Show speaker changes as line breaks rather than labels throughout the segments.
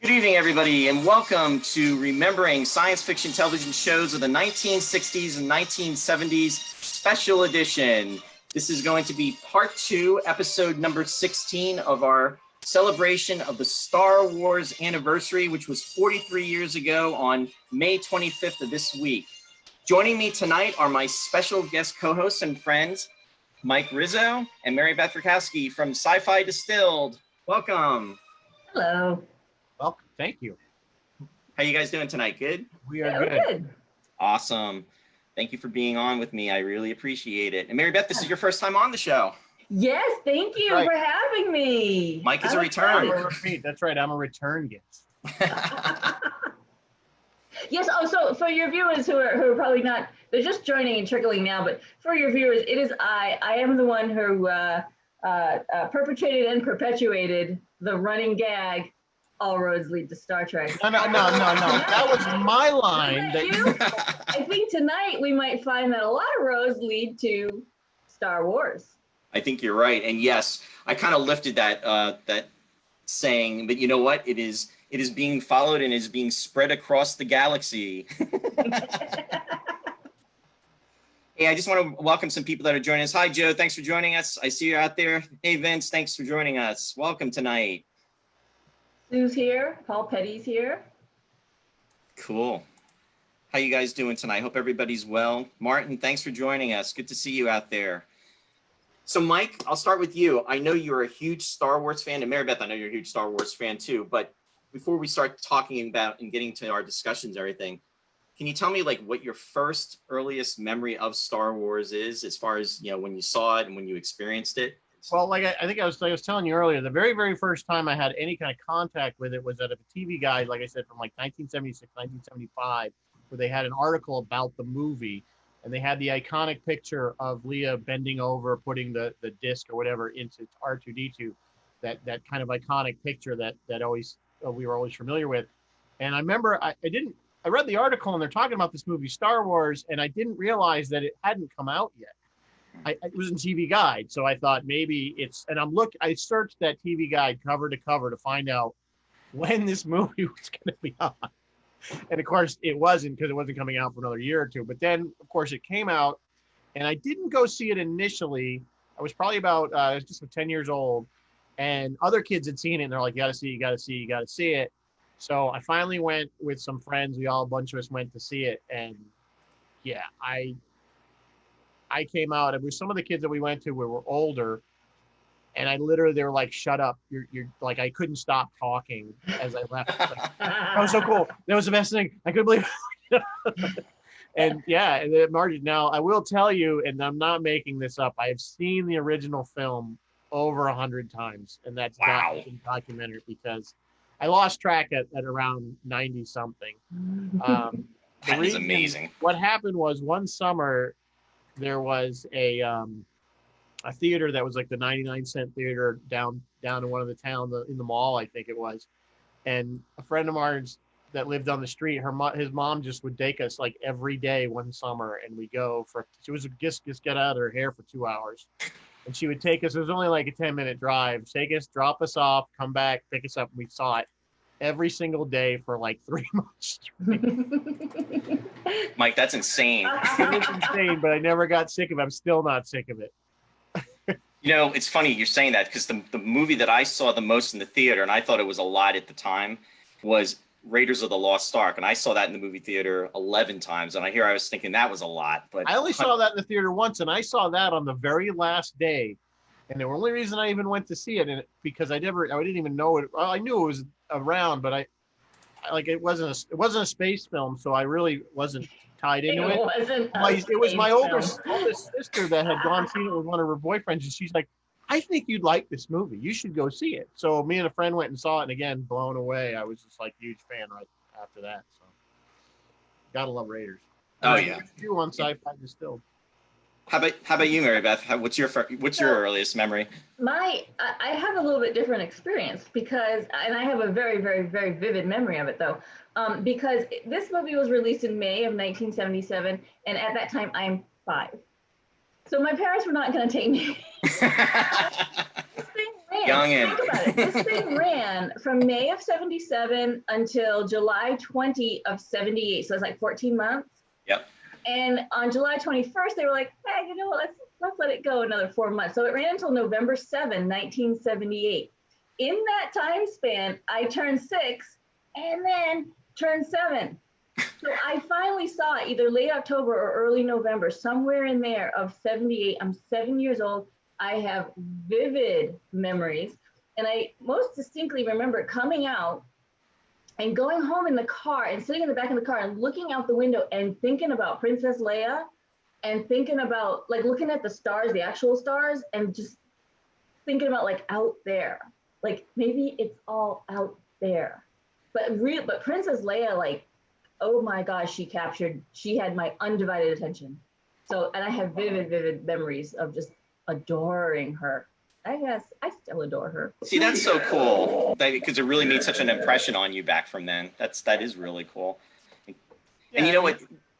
Good evening, everybody, and welcome to Remembering Science Fiction Television Shows of the 1960s and 1970s Special Edition. This is going to be part 2, episode number 16 of our celebration of the Star Wars anniversary, which was 43 years ago on May 25th of this week. Joining me tonight are my special guest co-hosts and friends, Mike Rizzo and Marybeth Ritkousi from Sci-Fi Distilled. Welcome.
Hello.
Welcome. Thank you.
How you guys doing tonight? Good?
We are good.
Awesome. Thank you for being on with me. I really appreciate it. And Marybeth, this is your first time on the show.
Yes, thank you for having me.
Mike is a return.
That's right. I'm a return guest.
Yes. Oh, so for your viewers who are probably not, they're just joining and trickling now. But for your viewers, it is I am the one who perpetrated and perpetuated the running gag. All roads lead to Star Trek.
No. That was my line.
I think tonight we might find that a lot of roads lead to Star Wars.
I think you're right. And yes, I kind of lifted that saying, but you know what? It is being followed and is being spread across the galaxy. Hey, I just want to welcome some people that are joining us. Hi, Joe. Thanks for joining us. I see you out there. Hey, Vince. Thanks for joining us. Welcome tonight.
Sue's here. Paul Petty's here.
Cool. How you guys doing tonight? Hope everybody's well. Martin, thanks for joining us. Good to see you out there. So, Mike, I'll start with you. I know you're a huge Star Wars fan, and Marybeth, I know you're a huge Star Wars fan too. But before we start talking about and getting to our discussions and everything, can you tell me like what your first earliest memory of Star Wars is, as far as when you saw it and when you experienced it?
Well, like I think I was telling you earlier, the very, very first time I had any kind of contact with it was at a TV guide, like I said, from like 1976, 1975, where they had an article about the movie, and they had the iconic picture of Leia bending over, putting the disc or whatever into R2-D2, that kind of iconic picture that always we were always familiar with. And I remember I read the article and they're talking about this movie Star Wars, and I didn't realize that it hadn't come out yet. It was in TV Guide, so I thought maybe it's, and I searched that TV Guide cover to cover to find out when this movie was going to be on. And of course it wasn't, because it wasn't coming out for another year or two. But then of course it came out, and I didn't go see it initially. I was probably about I was just 10 years old, and other kids had seen it and they're like, you gotta see it. So I finally went with some friends. A bunch of us went to see it, and yeah, I came out, and some of the kids that we went to were older, and they were like, shut up. You're like, I couldn't stop talking as I left. Like, that was so cool. That was the best thing. I couldn't believe it. And yeah, and then Marty, now I will tell you, and I'm not making this up, I have seen the original film over 100 times, and that's not been documented because I lost track at around 90 something.
That is amazing.
What happened was one summer, there was a theater that was like the 99-cent theater down in one of the town in the mall, I think it was. And a friend of ours that lived on the street, his mom just would take us like every day one summer, and we go she was just get out of her hair for 2 hours. And she would take us, it was only like a 10-minute drive, take us, drop us off, come back, pick us up, and we saw it every single day for like 3 months straight.
Mike, that's insane.
It was insane, but I never got sick of it. I'm still not sick of it.
It's funny you're saying that, because the movie that I saw the most in the theater, and I thought it was a lot at the time, was Raiders of the Lost Ark. And I saw that in the movie theater 11 times. And I was thinking that was a lot. But
I only saw that in the theater once, and I saw that on the very last day. And the only reason I even went to see it, because I didn't even know it. Well, I knew it was around, but it wasn't a space film, so I really wasn't tied into it. It was my oldest sister that had gone seen it with one of her boyfriends, and she's like, I think you'd like this movie. You should go see it. So me and a friend went and saw it, and again, blown away. I was just like a huge fan right after that. So gotta love Raiders.
Oh yeah.
You on Sci-Fi Distilled.
How about you, Marybeth? What's your earliest memory?
I have a little bit different experience and I have a very, very, very vivid memory of it though, because this movie was released in May of 1977, and at that time I'm 5. So my parents were not going to take me. This thing
Youngin.
Think about it. This thing ran from May of 77 until July 20 of 78. So it's like 14 months.
Yep.
And on July 21st, they were like, hey, you know what, let's let it go another 4 months. So it ran until November 7, 1978. In that time span, I turned 6 and then turned 7. So I finally saw it either late October or early November, somewhere in there of 78. I'm 7 years old. I have vivid memories. And I most distinctly remember coming out and going home in the car and sitting in the back of the car and looking out the window and thinking about Princess Leia and thinking about like looking at the stars, the actual stars, and just thinking about like out there, like maybe it's all out there. But Princess Leia, like, oh my gosh, she had my undivided attention. So, and I have vivid memories of just adoring her. I guess I still adore her.
See, that's so cool because it really made such an impression on you back from then. That is really cool. And you know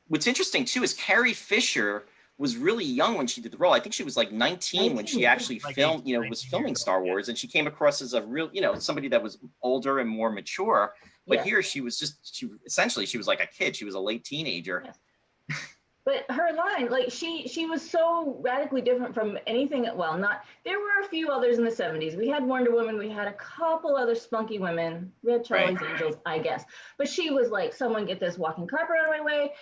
what's interesting too is Carrie Fisher was really young when she did the role. I think she was like 19 when she actually filmed, was filming Star Wars, and she came across as a real, somebody that was older and more mature. But here she was essentially she was like a kid. She was a late teenager.
Yes. But her line, like she was so radically different from anything. Well, there were a few others in the 70s. We had Wonder Woman. We had a couple other spunky women. We had Charlie's Angels, I guess. But she was like, someone get this walking carpet out of my way.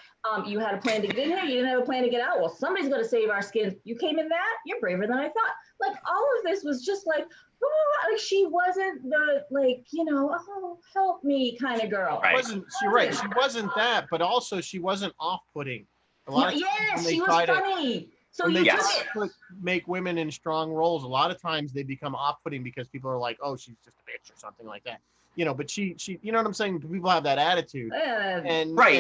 You had a plan to get in here. You didn't have a plan to get out. Well, somebody's going to save our skins. You came in that? You're braver than I thought. Like all of this was just like, oh, like she wasn't the oh, help me kind of girl.
Right. She wasn't that, but also she wasn't off-putting. A lot of
yes, she was funny. So you
make women in strong roles. A lot of times they become off-putting because people are like, "Oh, she's just a bitch" or something like that. But she, you know what I'm saying? People have that attitude,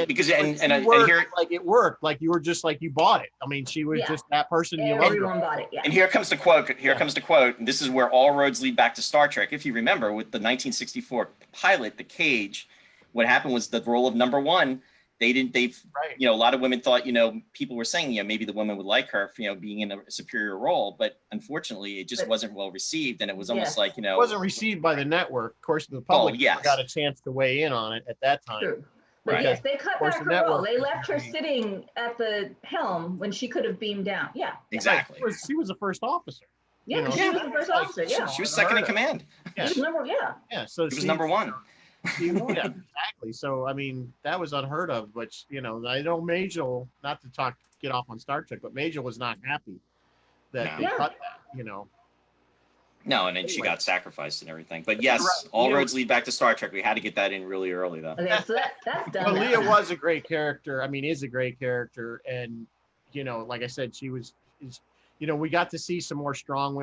because
it worked. Like you were just like you bought it. I mean, she was just that person.
Everyone bought it. Yeah.
And here comes the quote. Comes the quote. And this is where all roads lead back to Star Trek. If you remember, with the 1964 pilot, The Cage, what happened was the role of number one. A lot of women thought, people were saying, maybe the woman would like her, being in a superior role, but unfortunately it just wasn't well received. And it was almost like,
it wasn't received by the network. Of course, the public got a chance to weigh in on it at that time.
True. But yes, they cut back her role. They left her sitting at the helm when she could have beamed down. Yeah.
Exactly.
She was the first officer.
She was the first officer. Yeah.
She was second in command.
Yeah. She
was number one.
Exactly. So I mean, that was unheard of. But I know Majel. Not to get off on Star Trek, but Majel was not happy that they cut that.
No, and then she got sacrificed and everything. But yes, all roads lead back to Star Trek. We had to get that in really early, though.
Okay, so that's done.
But Leah was a great character. I mean, is a great character, and like I said, she was. We got to see some more strong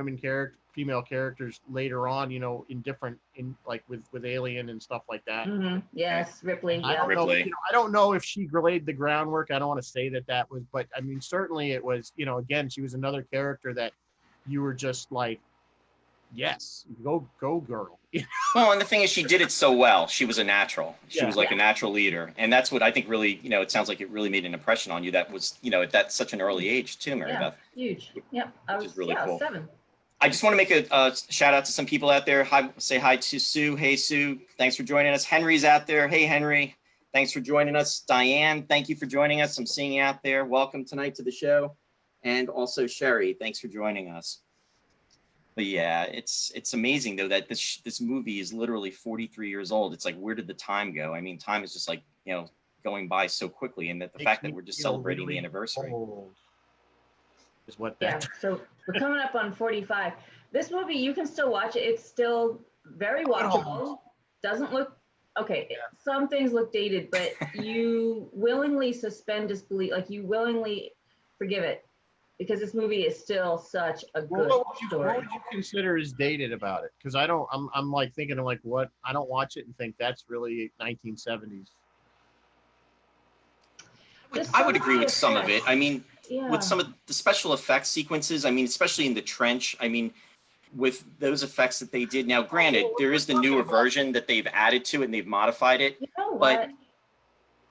female characters later on, with Alien and stuff like that.
Mm-hmm. Yes, Ripley.
I don't know if she laid the groundwork. I don't want to say that was, but I mean, certainly it was, again, she was another character that you were just like, yes, go girl.
Well, and the thing is, she did it so well. She was a natural. She was like a natural leader. And that's what I think really, it sounds like it really made an impression on you. That was, at such an early age too, Marybeth.
Huge. Yep.
Which is really cool.
7.
I just want to make a shout out to some people out there. Say hi to Sue. Hey, Sue. Thanks for joining us. Henry's out there. Hey, Henry. Thanks for joining us. Diane, thank you for joining us. I'm seeing you out there. Welcome tonight to the show. And also Sherry, thanks for joining us. But yeah, it's amazing though that this movie is literally 43 years old. It's like, where did the time go? I mean, time is just like, going by so quickly, and that the fact that we're just celebrating the anniversary
is what
so we're coming up on 45. This movie, you can still watch it. It's still very watchable. Doesn't look okay. Yeah. Some things look dated, but you willingly suspend disbelief, like you willingly forgive it. Because this movie is still such a good story.
What would you consider is dated about it? Because I'm like thinking of like what I don't watch it and think that's really 1970s.
I would agree with some of it. I mean, with some of the special effects sequences, I mean, especially in the trench, I mean, with those effects that they did. Now, granted, there is the newer version that they've added to it and they've modified it.
You know what?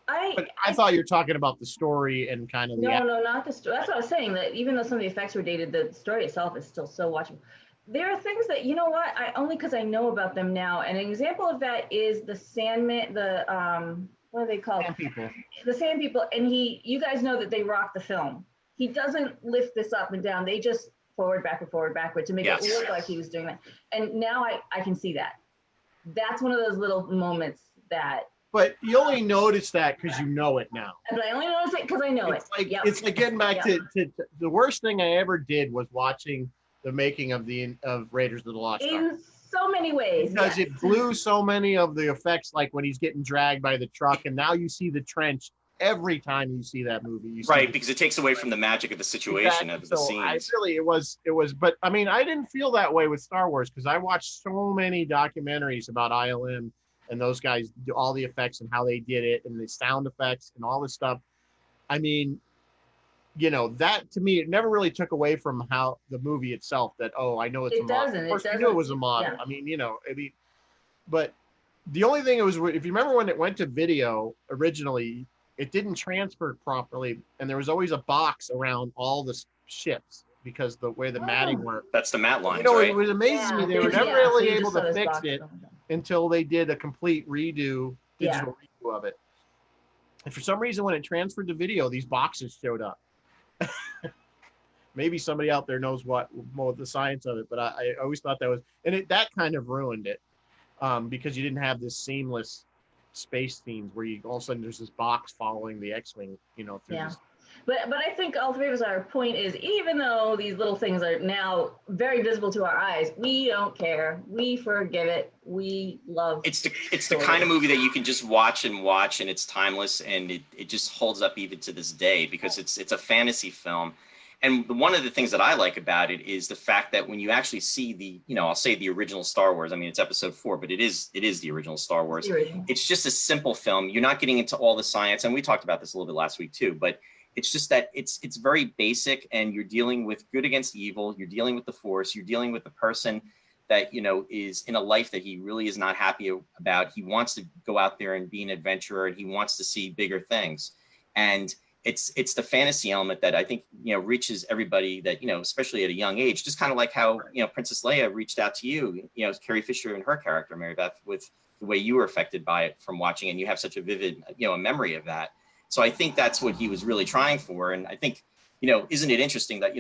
I thought you were talking about the story and kind of
no, not the story. That's what I was saying. That even though some of the effects were dated, the story itself is still so watchable. there are things that, you know what, I only because I know about them now. And an example of that is the Sandman, what are they called?
Sand people.
The Sand People. And you guys know that they rock the film. He doesn't lift this up and down. They just forward, backward to make it look like he was doing that. And now I can see that. That's one of those little moments that.
But you only notice that because you know it now.
But I only notice it because I know
it's
it.
Like, It's like getting back to the worst thing I ever did was watching the making of Raiders of the Lost Ark.
In so many ways.
Because it blew so many of the effects, like when he's getting dragged by the truck, and now you see the trench every time you see that movie.
Because it takes away from the magic of the situation, of the scenes.
It was, but I mean, I didn't feel that way with Star Wars because I watched so many documentaries about ILM and those guys do all the effects and how they did it and the sound effects and all this stuff. I mean, you know, that to me, it never really took away from how the movie itself that, I know it's a model. Of course, I knew it was a model. Yeah. I mean, but the only thing it was, if you remember when it went to video originally, it didn't transfer properly. And there was always a box around all the ships because the way the matting worked.
That's the matte lines,
right?
It
was amazing to me. They were never really able to fix it until they did a complete digital redo of it. And for some reason, when it transferred to video, these boxes showed up. Maybe somebody out there knows what the science of it, but I always thought that was, and that kind of ruined it because you didn't have this seamless space scenes where all of a sudden there's this box following the X-wing, through this.
But I think all three of us, our point is, even though these little things are now very visible to our eyes, we don't care. We forgive it. We love
it's the kind of movie that you can just watch, and it's timeless, and it just holds up even to this day because it's a fantasy film. And one of the things that I like about it is the fact that when you actually see I'll say the original Star Wars, I mean, it's episode 4, but it is the original Star Wars. It's just a simple film. You're not getting into all the science. And we talked about this a little bit last week too, but it's just that it's very basic, and you're dealing with good against evil. You're dealing with the Force. You're dealing with the person that, is in a life that he really is not happy about. He wants to go out there and be an adventurer, and he wants to see bigger things. And it's the fantasy element that I think, reaches everybody that, especially at a young age, just kind of like how, Princess Leia reached out to you, Carrie Fisher and her character, Marybeth, with the way you were affected by it from watching, and you have such a vivid, a memory of that. So I think that's what he was really trying for. And I think, isn't it interesting that,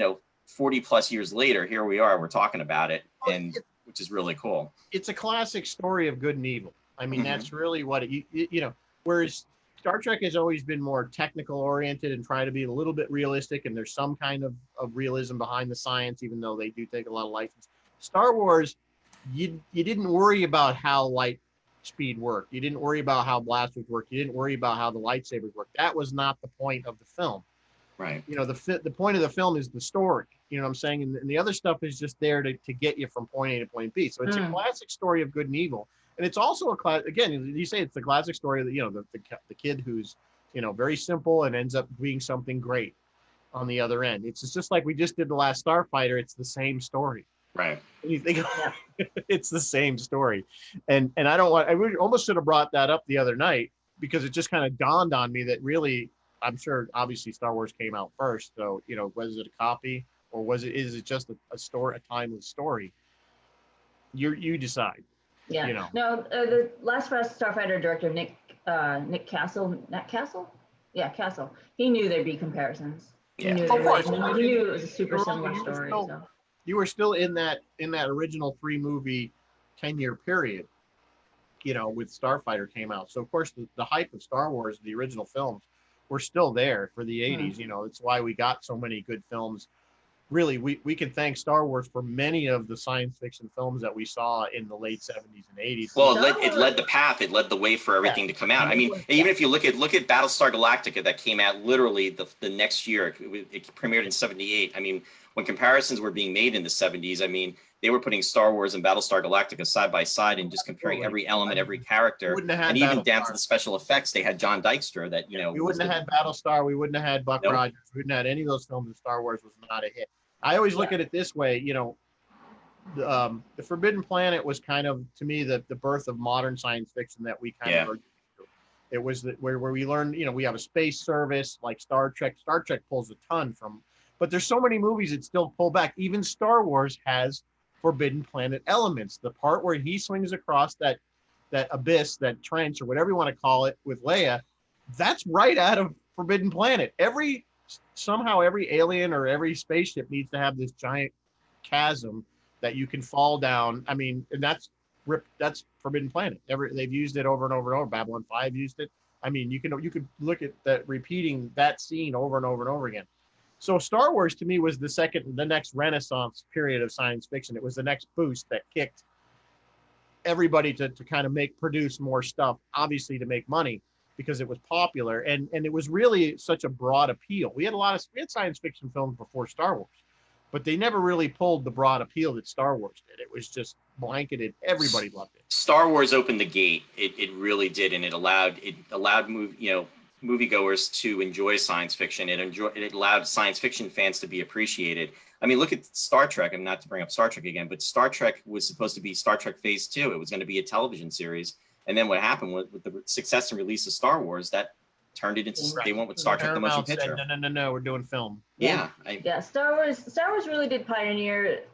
40 plus years later, here we are, we're talking about it, and which is really cool.
It's a classic story of good and evil. I mean, that's really what whereas Star Trek has always been more technical oriented and try to be a little bit realistic. And there's some kind of realism behind the science, even though they do take a lot of license. Star Wars, you didn't worry about how light speed worked. You didn't worry about how blasters worked. You didn't worry about how the lightsabers worked. That was not the point of the film.
Right.
The point of the film is the story. You know what I'm saying? And the other stuff is just there to get you from point A to point B. So it's a classic story of good and evil. And it's also again, you say it's the classic story of the kid who's, very simple and ends up being something great on the other end. It's just like we just did the last Starfighter. It's the same story.
Right.
And you think it's the same story. And I almost should have brought that up the other night because it just kind of dawned on me that really, I'm sure obviously Star Wars came out first. So, was it a copy or is it just a story, a timeless story? You decide.
Yeah. No, the last Starfighter director, Nick Castle. Yeah, Castle. He knew there'd be comparisons. He knew it was a super similar story.
You were still in that original 3-movie 10-year period, with Starfighter came out. So of course the hype of Star Wars, the original films, were still there for the 80s. It's why we got so many good films. Really, we can thank Star Wars for many of the science fiction films that we saw in the late 70s and 80s.
Well, it led the path. It led the way for everything to come out. I mean, even if you look at Battlestar Galactica, that came out literally the next year. It premiered in 78. I mean, when comparisons were being made in the 70s, I mean, they were putting Star Wars and Battlestar Galactica side by side and just comparing every element, every character, and even down to the special effects. They had John Dykstra that, we
wouldn't have had Battlestar. We wouldn't have had Buck Rogers. We wouldn't have had any of those films if Star Wars was not a hit. I always look at it this way, the Forbidden Planet was kind of, to me, the birth of modern science fiction that we kind of are used to. It was where we learned, we have a space service like Star Trek. Star Trek pulls a ton from, but there's so many movies that still pull back. Even Star Wars has Forbidden Planet elements. The part where he swings across that abyss, that trench, or whatever you want to call it, with Leia, that's right out of Forbidden Planet. Somehow every alien or every spaceship needs to have this giant chasm that you can fall down. I mean, and that's Forbidden Planet. They've used it over and over and over. Babylon 5 used it. I mean, you could look at that, repeating that scene over and over and over again. So Star Wars to me was the next Renaissance period of science fiction. It was the next boost that kicked everybody to kind of produce more stuff, obviously to make money because it was popular, and it was really such a broad appeal. We had science fiction films before Star Wars, but they never really pulled the broad appeal that Star Wars did. It was just blanketed. Everybody loved it.
Star Wars opened the gate. It really did, and it allowed moviegoers to enjoy science fiction. It allowed science fiction fans to be appreciated. I mean, look at Star Trek, and not to bring up Star Trek again, but Star Trek was supposed to be Star Trek Phase 2. It was going to be a television series. And then what happened with the success and release of Star Wars, that turned it into, they went with Star Trek, the motion picture.
No, we're doing film.
Yeah.
Star Wars really did pioneer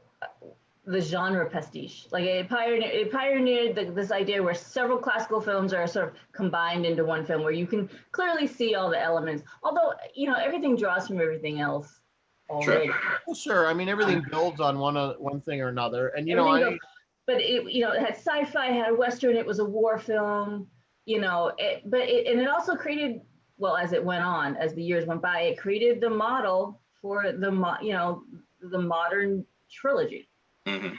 the genre pastiche. Like it pioneered this idea where several classical films are sort of combined into one film, where you can clearly see all the elements. Although, everything draws from everything else already.
Sure.
Well, sure. I mean, everything builds on one thing or another. And,
but it had sci-fi, it had Western, it was a war film, and it also created, well, as it went on, as the years went by, it created the model for the modern trilogy.
Mm-hmm.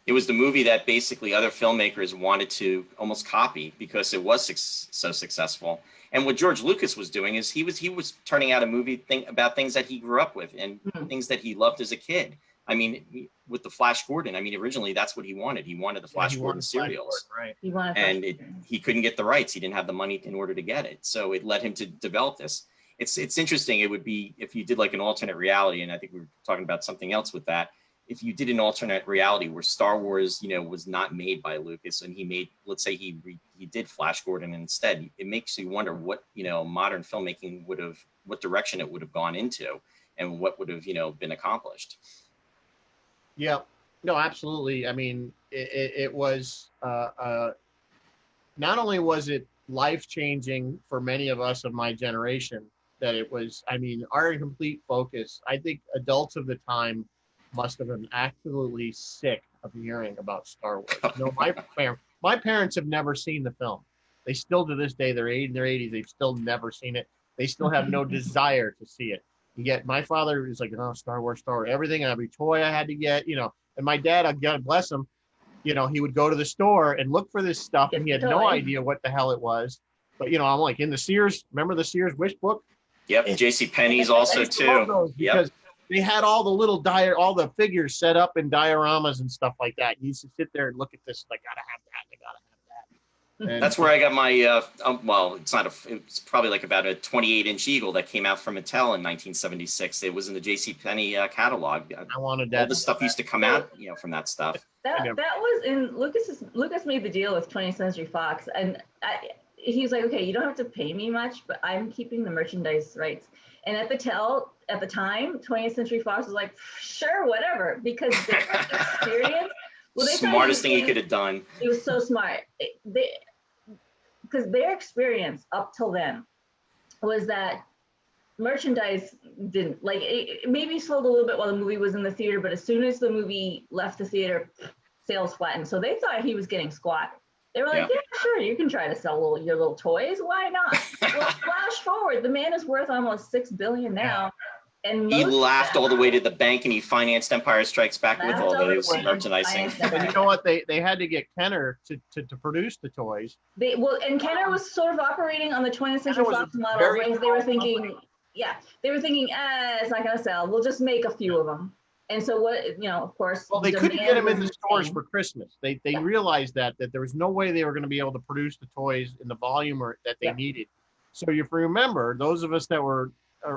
It was the movie that basically other filmmakers wanted to almost copy because it was so successful. And what George Lucas was doing is he was turning out a movie about things that he grew up with and things that he loved as a kid. I mean, with the Flash Gordon, I mean, originally that's what he wanted. He wanted the Flash Gordon serials,
right?
He couldn't get the rights. He didn't have the money in order to get it. So it led him to develop this. It's interesting. It would be if you did like an alternate reality, and I think we were talking about something else with that. If you did an alternate reality where Star Wars, was not made by Lucas, and he made, let's say he did Flash Gordon instead, it makes you wonder what, modern filmmaking what direction it would have gone into, and what would have, been accomplished.
Yeah, no, absolutely. I mean, it was not only was it life-changing for many of us of my generation, that it was, I mean, our complete focus. I think adults of the time must have been absolutely sick of hearing about Star Wars. My parents have never seen the film. They still, to this day, they're in their 80s, they've still never seen it. They still have no desire to see it. Yet my father is like, Star Wars, everything, every toy I had to get, and my dad, God bless him, he would go to the store and look for this stuff, and he had no idea what the hell it was. But, I'm like, in the Sears, remember the Sears wish book?
Yep, JCPenney's also too.
Because they had all the little all the figures set up in dioramas and stuff like that. You used to sit there and look at this, I gotta have that, I gotta have that. And
that's where I got my, well, it's probably like about a 28-inch Eagle that came out from Mattel in 1976. It was in the JCPenney catalog.
I wanted that.
All the stuff used to come out, from that stuff.
That was in Lucas made the deal with 20th Century Fox, and he was like, okay, you don't have to pay me much, but I'm keeping the merchandise rights. And at the time, 20th Century Fox was like, sure, whatever, because their experience. Well,
smartest thing he could have done.
It was so smart. Because their experience up till then was that merchandise didn't, it maybe sold a little bit while the movie was in the theater, but as soon as the movie left the theater, sales flattened. So they thought he was getting squat. They were like, yeah, sure, you can try to sell your little toys. Why not? Well, flash forward, the man is worth almost $6 billion now. And
he laughed all the way to the bank, and he financed Empire Strikes Back with all those merchandising.
And you know what? They had to get Kenner to produce the toys.
And Kenner was sort of operating on the 20th Century Fox model. They were thinking, it's not going to sell. We'll just make a few of them. And so of course.
Well, they couldn't get them in the stores for Christmas. They realized that there was no way they were going to be able to produce the toys in the volume that they needed. So if you remember, those of us that are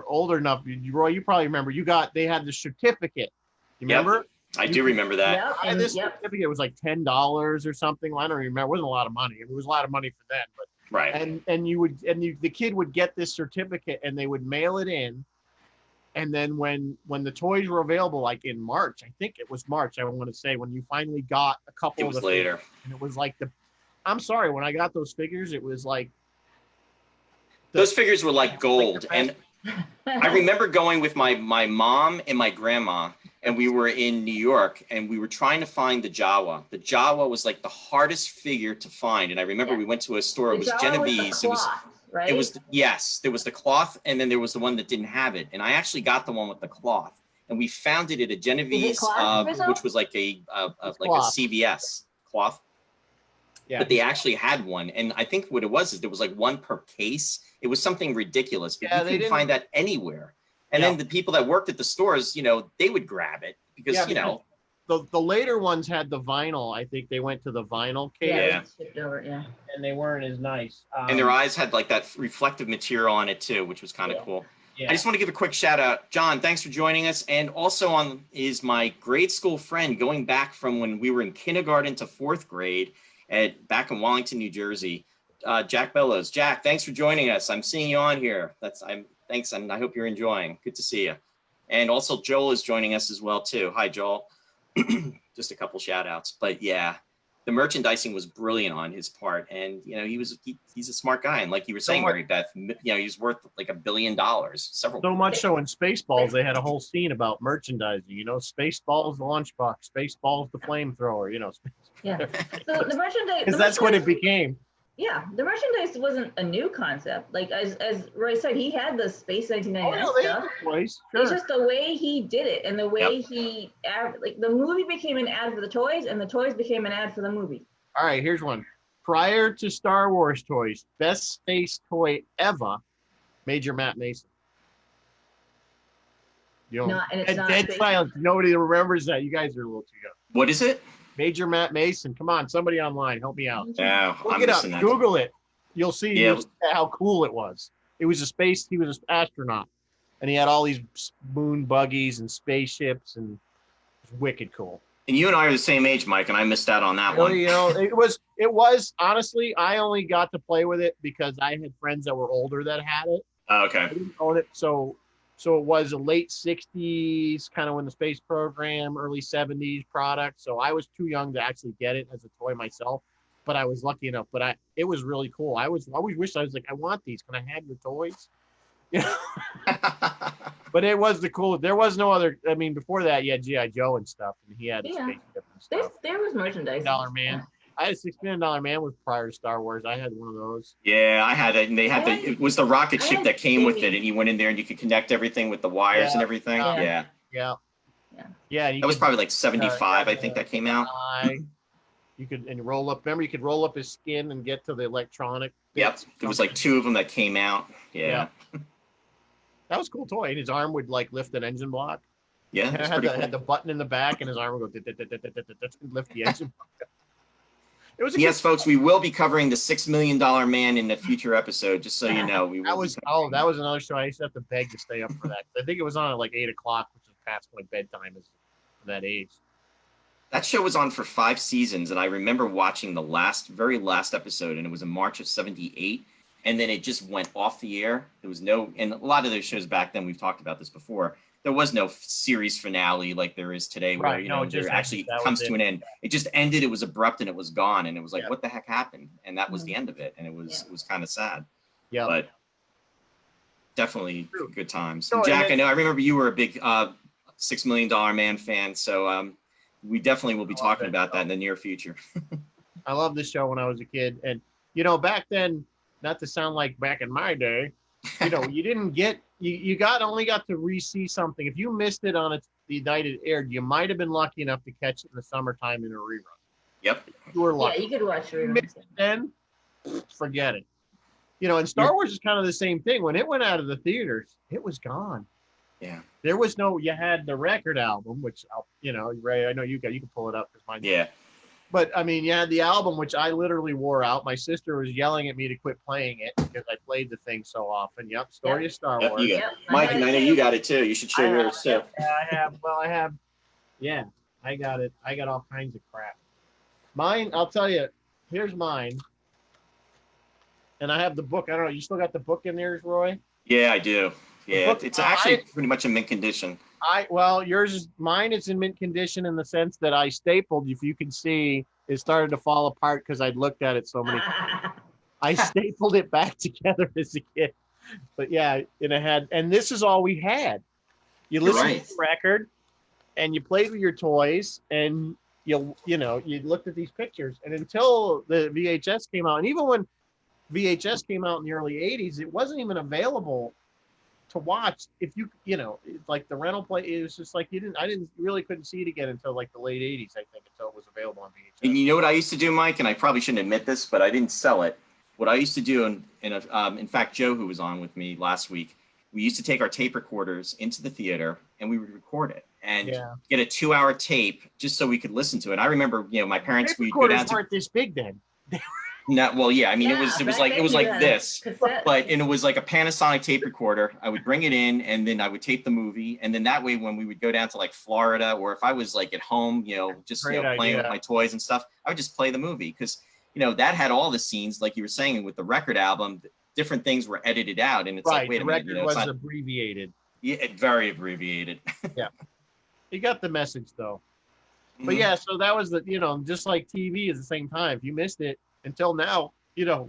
older enough, Roy, you probably remember, they had the certificate. You remember?
I do remember that.
And this certificate was like $10 or something. I don't remember. It wasn't a lot of money. It was a lot of money for them, but
right.
And the kid would get this certificate, and they would mail it in. And then when the toys were available, like in March, I think it was March, I want to say, when you finally got a couple
It
of
was
the
later.
figures, and it was like I'm sorry, when I got those figures, it was like
Those figures were like gold.
the
And I remember going with my mom and my grandma, and we were in New York, and we were trying to find the Jawa. The Jawa was like the hardest figure to find. And I remember we went to a store, it was Genovese.
Right?
It was, yes, there was the cloth, and then there was the one that didn't have it. And I actually got the one with the cloth. And we found it at a Genovese, which was like a CVS cloth.
Yeah.
But they actually had one. And I think what it was is there was like one per case. It was something ridiculous, but you couldn't find that anywhere. And then the people that worked at the stores, you know, they would grab it because, you know.
The later ones had the vinyl. I think they went to the vinyl case.
Yeah.
Shipped over,
and they weren't as nice.
And their eyes had like that reflective material on it too, which was kind of cool.
Yeah.
I just want to give a quick shout out. John, thanks for joining us. And also on is my grade school friend going back from when we were in kindergarten to 4th grade back in Wallington, New Jersey. Jack Bellows. Jack, thanks for joining us. I'm seeing you on here. Thanks, and I hope you're enjoying. Good to see you. And also Joel is joining us as well too. Hi, Joel. Just a couple shout outs. But yeah, the merchandising was brilliant on his part. And you know, he's a smart guy. And like you were saying, Marybeth, you know, he's worth like $1 billion. So
much so in Spaceballs, they had a whole scene about merchandising. You know, Spaceballs the lunchbox, Spaceballs the flamethrower. You know,
yeah. So the merchandise,
because that's what it became.
Yeah, the merchandise wasn't a new concept. Like as Roy said, he had the Space 1999 stuff.
Sure.
It's just the way he did it and the way he like the movie became an ad for the toys and the toys became an ad for the movie.
All right, here's one. Prior to Star Wars toys, best space toy ever, Major Matt Mason. You know, dead silence. Nobody remembers that. You guys are a little too young.
What is it?
Major Matt Mason. Come on, somebody online, help me out.
Yeah,
look it up. Google it. You'll see how cool it was. It was he was an astronaut, and he had all these moon buggies and spaceships, and it was wicked cool.
And you and I are the same age, Mike, and I missed out on that one.
You know, it was honestly, I only got to play with it because I had friends that were older that had it.
Oh, okay.
I didn't own it, so it was a late 60s, kind of when the space program, early 70s product. So I was too young to actually get it as a toy myself, but I was lucky enough. But it was really cool. I always wished I was like, I want these. Can I have your toys? You know? But it was the coolest. There was no other. I mean, before that, you had G.I. Joe and stuff, and he had spaceship and stuff.
There was merchandise.
$6 Million Man. I had a $6 Million Man was prior to Star Wars. I had one of those.
Yeah, I had it, and they had it was the rocket ship that came with it, and you went in there and you could connect everything with the wires and everything. Yeah. That was probably like 75, I think that came out.
You could roll up. Remember, you could roll up his skin and get to the electronic.
Yep, there was like 2 of them that came out. Yeah.
That was a cool toy. And his arm would like lift an engine block.
Yeah,
it had the button in the back, and his arm would go lift the engine block.
Yes, folks, we will be covering the $6 Million Man in a future episode, just so you know.
That was another show. I used to have to beg to stay up for that. I think it was on at like 8 o'clock, which is past my bedtime for that age.
That show was on for 5 seasons, and I remember watching the very last episode, and it was in March of '78, and then it just went off the air. There was and a lot of those shows back then, we've talked about this before, there was no series finale like there is today, where there actually comes to an end. It just ended. It was abrupt and it was gone, and it was like, what the heck happened? And that was the end of it, and it was kind of sad. Yeah, but definitely good times. So, Jack, I remember you were a big $6 Million Man fan, so we definitely will be talking about that in the near future.
I loved this show when I was a kid, and back then, not to sound like back in my day, you didn't get. You only got to re-see something. If you missed it on the night it aired, you might have been lucky enough to catch it in the summertime in a rerun.
Yep.
You were lucky.
Yeah, you could watch reruns.
Then, forget it. And Star Wars is kind of the same thing. When it went out of the theaters, it was gone.
Yeah.
There was you had the record album, which, Ray, I know you can pull it up because mine.
Yeah.
But, I mean, you had the album, which I literally wore out. My sister was yelling at me to quit playing it because I played the thing so often. Yep, Story of Star Wars.
Mike, and I know you got it, too. You should share yours, too.
Yeah, I have. Yeah, I got it. I got all kinds of crap. Mine, I'll tell you, here's mine. And I have the book. I don't know. You still got the book in there, Roy?
Yeah, I do. Yeah, it's actually pretty much in mint condition.
Mine is in mint condition in the sense that I stapled, if you can see, it started to fall apart because I'd looked at it so many times. I stapled it back together as a kid. But yeah, and this is all we had. You listened to the record and you played with your toys and you looked at these pictures. And until the VHS came out, and even when VHS came out in the early 80s, it wasn't even available to watch. If like the rental play, it was just like couldn't see it again until like the late 80s, I think, until it was available on VHS.
And you know what I used to do, Mike, and I probably shouldn't admit this, but I didn't sell it. What I used to do, in fact, Joe, who was on with me last week, we used to take our tape recorders into the theater and we would record it and get a 2-hour tape just so we could listen to it. I remember, my parents, we go down to.
Weren't this big then.
No, well, yeah. I mean, it was like this, but it was like a Panasonic tape recorder. I would bring it in, and then I would tape the movie, and then that way, when we would go down to like Florida, or if I was like at home, just playing with my toys and stuff, I would just play the movie because that had all the scenes, like you were saying, with the record album. Different things were edited out, and it's like, wait a minute,
the record was abbreviated.
Yeah, very abbreviated.
Yeah, you got the message though. But yeah, so that was just like TV at the same time. If you missed it. Until now,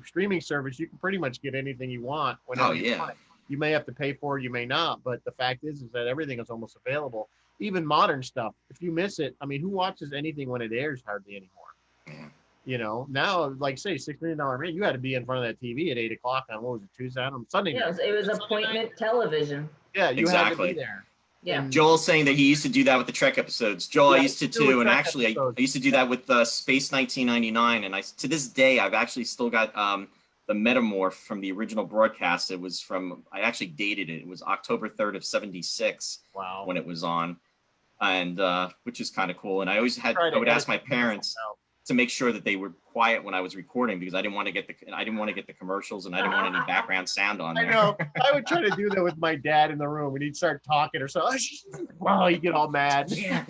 streaming service, you can pretty much get anything you want whenever you want. You may have to pay for it, you may not, but the fact is that everything is almost available. Even modern stuff. If you miss it, I mean, who watches anything when it airs hardly anymore? Yeah. Now, like say, $6 Million Man, you had to be in front of that TV at 8 o'clock on, what was it, Tuesday, on Sunday night?
Yeah, it was appointment television.
Yeah, you had to be there.
Yeah.
Joel's saying that he used to do that with the Trek episodes. Joel, I used to too, and actually I used to do that with Space 1999, and to this day I've actually still got the Metamorph from the original broadcast. It was I actually dated it. It was October 3rd of 76 when it was on, and which is kind of cool. And I would ask my parents to make sure that they were quiet when I was recording because I didn't want to get the commercials and I didn't want any background sound on there.
I know. I would try to do that with my dad in the room and he'd start talking or so. Wow, he'd get all mad.
Yeah.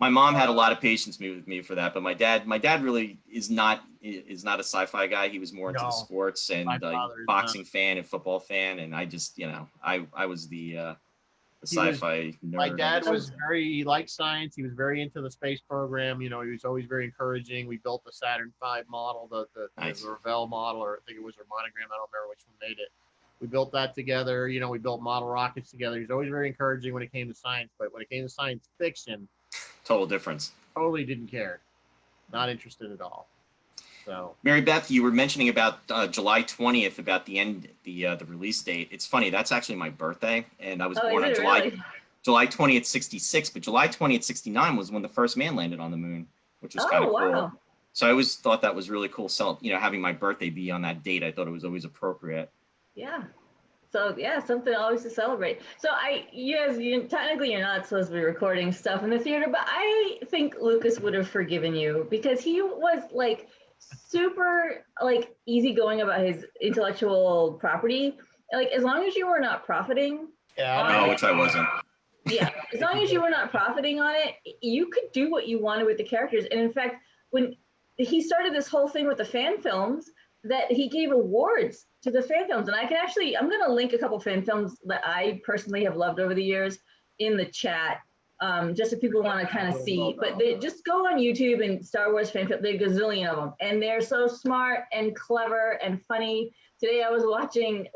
My mom had a lot of patience with me for that, but my dad really is not a sci-fi guy. He was more into the sports and boxing fan and football fan, and I just I was the sci-fi nerd.
My dad he liked science. He was very into the space program. He was always very encouraging. We built the Saturn V model, the Revell model, or I think it was her monogram. I don't remember which one made it. We built that together. We built model rockets together. He was always very encouraging when it came to science, but when it came to science fiction,
total difference.
Totally didn't care. Not interested at all. So,
Marybeth, you were mentioning about July 20th, about the release date. It's funny, that's actually my birthday, and I was born on July 20th, 66, but July 20th, 69 was when the first man landed on the moon, which was kind of cool. So I always thought that was really cool, having my birthday be on that date. I thought it was always appropriate.
Yeah. So yeah, something always to celebrate. So technically you're not supposed to be recording stuff in the theater, but I think Lucas would have forgiven you because he was like super easygoing about his intellectual property. Like as long as you were not profiting.
Yeah, which I wasn't.
Yeah, as long as you were not profiting on it, you could do what you wanted with the characters. And in fact, when he started this whole thing with the fan films, that he gave awards to the fan films. And I'm going to link a couple fan films that I personally have loved over the years in the chat, just if people want to kind of see. But they just go on YouTube and Star Wars fan film, there are a gazillion of them. And they're so smart and clever and funny. Today I was watching,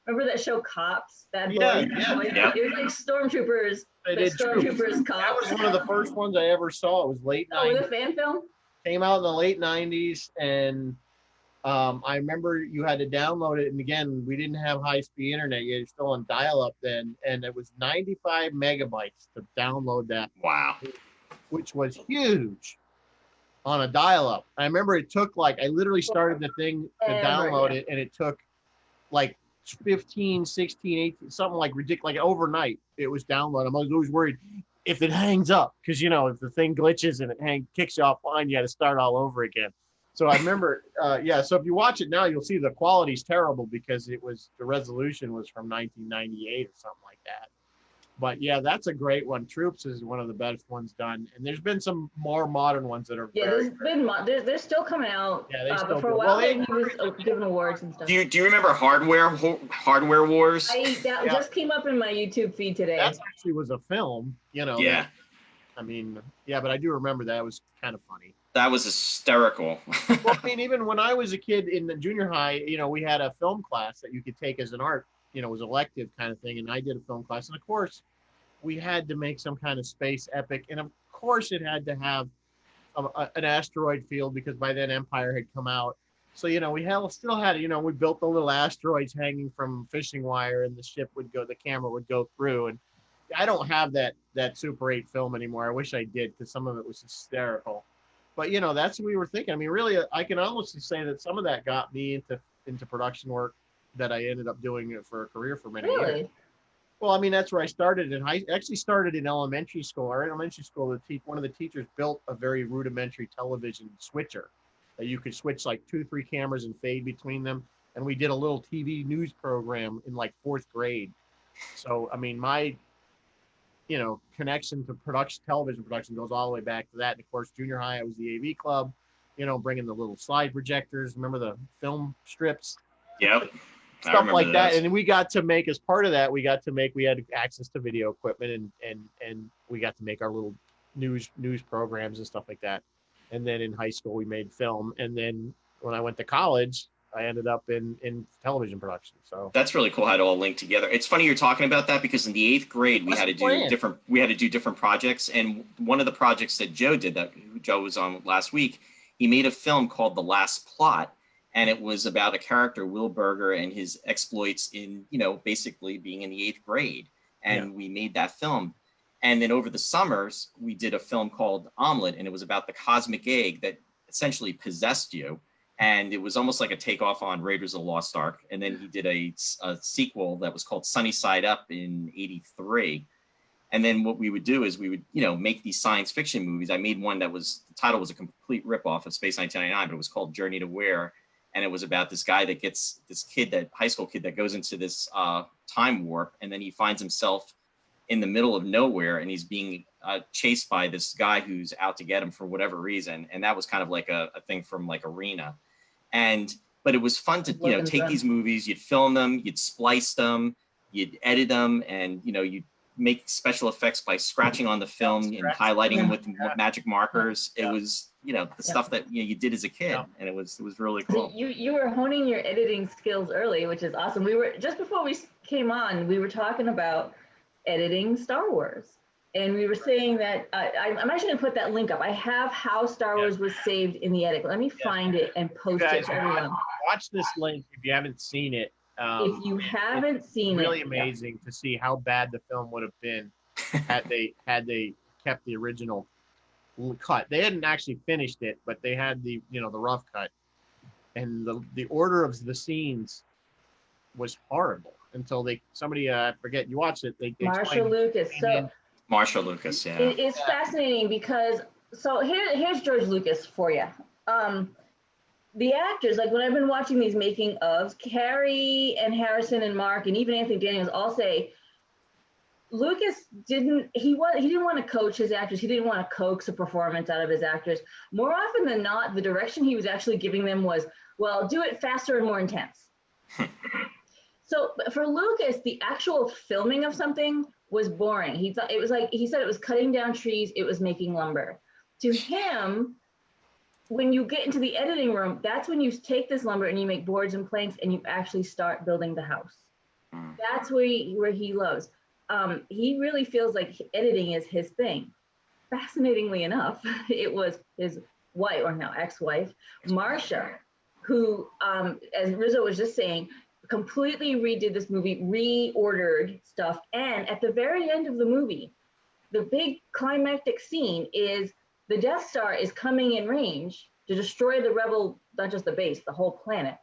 remember that show Cops? Bad Boys?
Yeah.
It was like Stormtroopers. Stormtroopers Cops.
That was one of the first ones I ever saw. It was late 90s.
Oh, was it a fan film?
Came out in the late 90s, and I remember you had to download it, and again, we didn't have high-speed internet yet. You're still on dial-up then, and it was 95 megabytes to download that.
Wow.
Which was huge on a dial-up. I remember it took I literally started the thing to download it, and it took 15, 16, 18, something ridiculous, overnight it was downloaded. I was always worried if it hangs up, because, if the thing glitches and it kicks you offline, you had to start all over again. So I remember, so if you watch it now, you'll see the quality's terrible because the resolution was from 1998 or something like that. But yeah, that's a great one. Troops is one of the best ones done, and there's been some more modern ones that are
there's been they're still coming out.
Yeah, they still
but for
do.
a while
Well,
he was given awards and stuff.
Do you remember Hardware Wars?
That just came up in my YouTube feed today.
That actually was a film,
Yeah.
I mean, yeah, but I do remember that. It was kind of funny.
That was hysterical.
Well, I mean, even when I was a kid in the junior high, we had a film class that you could take as an art, it was elective kind of thing. And I did a film class. And of course, we had to make some kind of space epic. And of course, it had to have an asteroid field because by then Empire had come out. So, we still had, we built the little asteroids hanging from fishing wire and the camera would go through. And I don't have that Super 8 film anymore. I wish I did because some of it was hysterical. But, that's what we were thinking. I mean, really, I can honestly say that some of that got me into production work that I ended up doing it for a career for many years. Well, I mean, that's where I started. And I actually started in elementary school. Our elementary school, one of the teachers built a very rudimentary television switcher that you could switch like 2-3 cameras and fade between them. And we did a little TV news program in like 4th grade. So, I mean, my connection to television production goes all the way back to that. And of course, junior high, I was the AV club, bringing the little slide projectors. Remember the film strips?
Yep.
Stuff like that. And we got to make, as part of that, we had access to video equipment and we got to make our little news programs and stuff like that. And then in high school, we made film. And then when I went to college, I ended up in television production. So
that's really cool how it all linked together. It's funny you're talking about that because in the 8th grade we had to do different projects, and one of the projects that Joe did, that Joe was on last week, he made a film called The Last Plot, and it was about a character, Will Berger, and his exploits in basically being in the 8th grade, and we made that film. And then over the summers we did a film called Omelet, and it was about the cosmic egg that essentially possessed you. And it was almost like a takeoff on Raiders of the Lost Ark. And then he did a sequel that was called Sunny Side Up in '83. And then what we would do is we would, make these science fiction movies. I made one the title was a complete ripoff of Space 1999, but it was called Journey to Where. And it was about this guy that gets this high school kid that goes into this time warp. And then he finds himself in the middle of nowhere and he's being chased by this guy who's out to get him for whatever reason. And that was kind of like a thing from like Arena. But it was fun to, take these movies, you'd film them, you'd splice them, you'd edit them, and, you'd make special effects by scratching on the film and highlighting them with magic markers. It was, the stuff that you did as a kid, and it was really cool.
You were honing your editing skills early, which is awesome. We were, just before we came on, we were talking about editing Star Wars. And we were saying that, I'm actually going to put that link up. I have how Star Wars was saved in the edit. Let me find it and post it to everyone.
Watch this link if you haven't seen it.
If you haven't seen it.
It's really amazing to see how bad the film would have been had they kept the original cut. They hadn't actually finished it, but they had the rough cut. And the order of the scenes was horrible until somebody I forget, you watched it. They
Marshall Lucas.
Marshall Lucas, yeah.
It's fascinating because, so here's George Lucas for you. The actors, like when I've been watching these making ofs, Carrie and Harrison and Mark and even Anthony Daniels all say, Lucas didn't want to coach his actors. He didn't want to coax a performance out of his actors. More often than not, the direction he was actually giving them was, well, do it faster and more intense. So for Lucas, the actual filming of something was boring. He thought it was like, he said it was cutting down trees, it was making lumber. To him, when you get into the editing room, that's when you take this lumber and you make boards and planks and you actually start building the house. That's where he loves. He really feels like editing is his thing. Fascinatingly enough, it was his wife, or now ex-wife, Marcia, who, as Rizzo was just saying, completely redid this movie, reordered stuff. And at the very end of the movie, the big climactic scene is the Death Star is coming in range to destroy the Rebel, not just the base, the whole planet.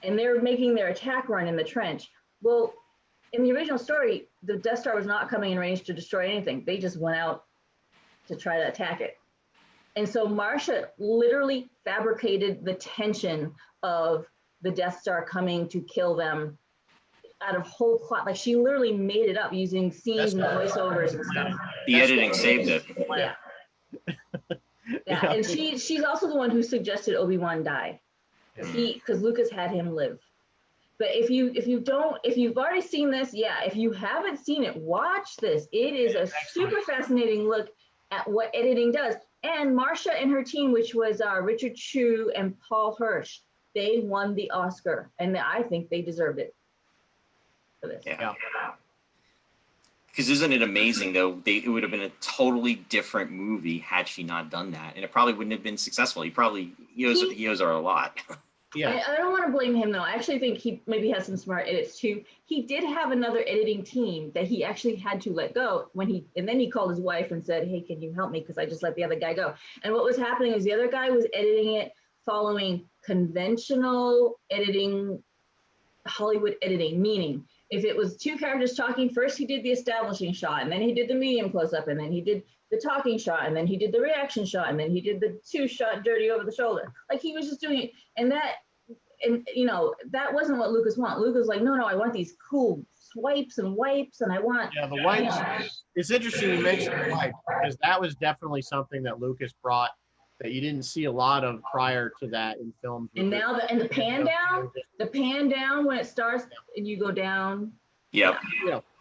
And they're making their attack run in the trench. Well, in the original story, the Death Star was not coming in range to destroy anything. They just went out to try to attack it. And so Marcia literally fabricated the tension of the Death Star coming to kill them out of whole cloth. Like she literally made it up using scenes and voiceovers and stuff.
The editing saved it.
Yeah. Yeah, and she's also the one who suggested Obi-Wan die, because Lucas had him live. But if you've already seen this, if you haven't seen it, watch this. It is a super fascinating look at what editing does. And Marcia and her team, which was Richard Chu and Paul Hirsch, they won the Oscar, and I think they deserved it for this.
Yeah. Because isn't it amazing, though? It would have been a totally different movie had she not done that, and it probably wouldn't have been successful. He owes her a lot.
Yeah, I don't want to blame him though. I actually think he maybe has some smart edits too. He did have another editing team that he actually had to let go and then he called his wife and said, "Hey, can you help me? Because I just let the other guy go." And what was happening is the other guy was editing it following conventional editing, Hollywood editing, meaning if it was two characters talking, first he did the establishing shot, and then he did the medium close-up, and then he did the talking shot, and then he did the reaction shot, and then he did the two-shot dirty over the shoulder. Like he was just doing it, and that wasn't what Lucas wanted. Lucas was like, no, I want these cool swipes and wipes, and I want
the wipes. It's interesting you mentioned the wipes, because that was definitely something that Lucas brought that you didn't see a lot of prior to that in films.
And now the pan down when it starts and you go down.
Yeah.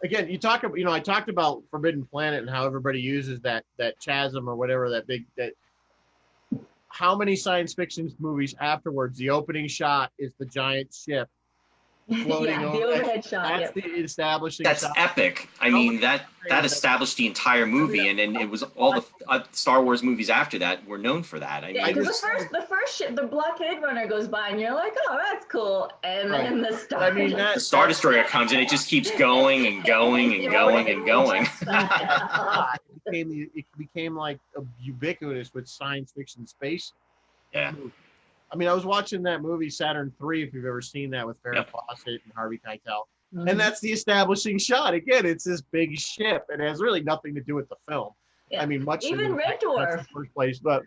Again, I talked about Forbidden Planet and how everybody uses that chasm or whatever, how many science fiction movies afterwards, the opening shot is the giant ship floating over.
The overhead shot.
That's the establishing
That's
shot.
epic. I mean, that established the entire movie, and then it was all the Star Wars movies after that were known for that.
Because the first ship, the blockade runner goes by, and you're like, oh, that's cool. And then the
Star Destroyer comes, and it just keeps going and going and going and going.
It became like ubiquitous with science fiction space.
Yeah.
I mean, I was watching that movie Saturn III, if you've ever seen that, with Farrah Fawcett and Harvey Keitel. Mm-hmm. And that's the establishing shot. Again, it's this big ship. It has really nothing to do with the film. Yeah. I mean,
even Red Dwarf
in the first place. But,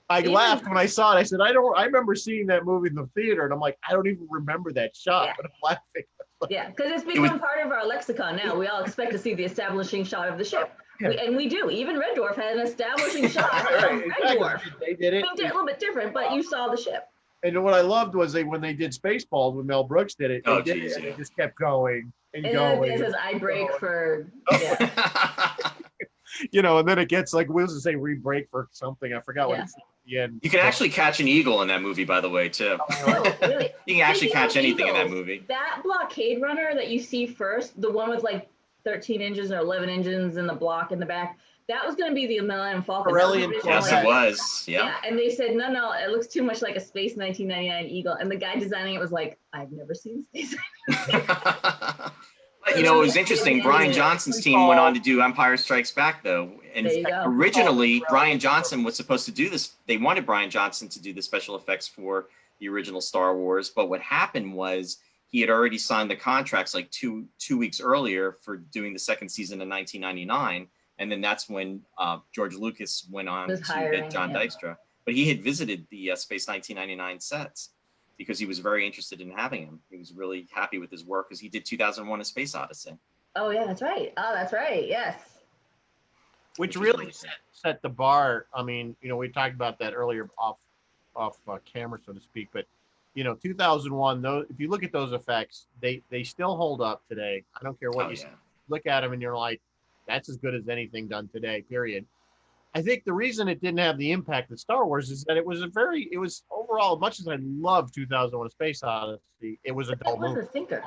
I laughed when I saw it. I said, I remember seeing that movie in the theater, and I'm like, I don't even remember that shot, but I'm laughing.
Yeah, because it's become part of our lexicon now. We all expect to see the establishing shot of the ship. Yeah. And we do. Even Red Dwarf had an establishing shot of Red Dwarf.
They did it.
They did a little bit different, but you saw the ship.
And what I loved was when they did Spaceballs, when Mel Brooks did it, they just kept going and going.
It says, I break for...
Yeah. And then it gets like, we was to say re-break for something. I forgot what it's at the end.
You can actually catch an eagle in that movie, by the way, too.
Oh, really?
You can actually catch anything in that movie.
That blockade runner that you see first, the one with like 13 engines or 11 engines in the block in the back, that was going to be the Millennium Falcon.
Yes, it was. Yeah.
And they said, no, it looks too much like a Space 1999 Eagle. And the guy designing it was like, I've never seen Space 1999.
But, it was interesting. Bryan Johnson's team went on to do Empire Strikes Back, though. And originally, Bryan Johnson was supposed to do this. They wanted Bryan Johnson to do the special effects for the original Star Wars. But what happened was he had already signed the contracts like two weeks earlier for doing the second season in 1999. And then that's when George Lucas went on to get John Dykstra. But he had visited the Space 1999 sets because he was very interested in having him. He was really happy with his work because he did 2001: A Space Odyssey.
Oh, yeah, that's right. Yes.
Which really set the bar. I mean, we talked about that earlier off camera, so to speak. But 2001. If you look at those effects, they still hold up today. I don't care what look at them, and you're like, that's as good as anything done today. Period. I think the reason it didn't have the impact of Star Wars is that it was overall, much as I love 2001: A Space Odyssey, it was a dull movie.
It was a thinker.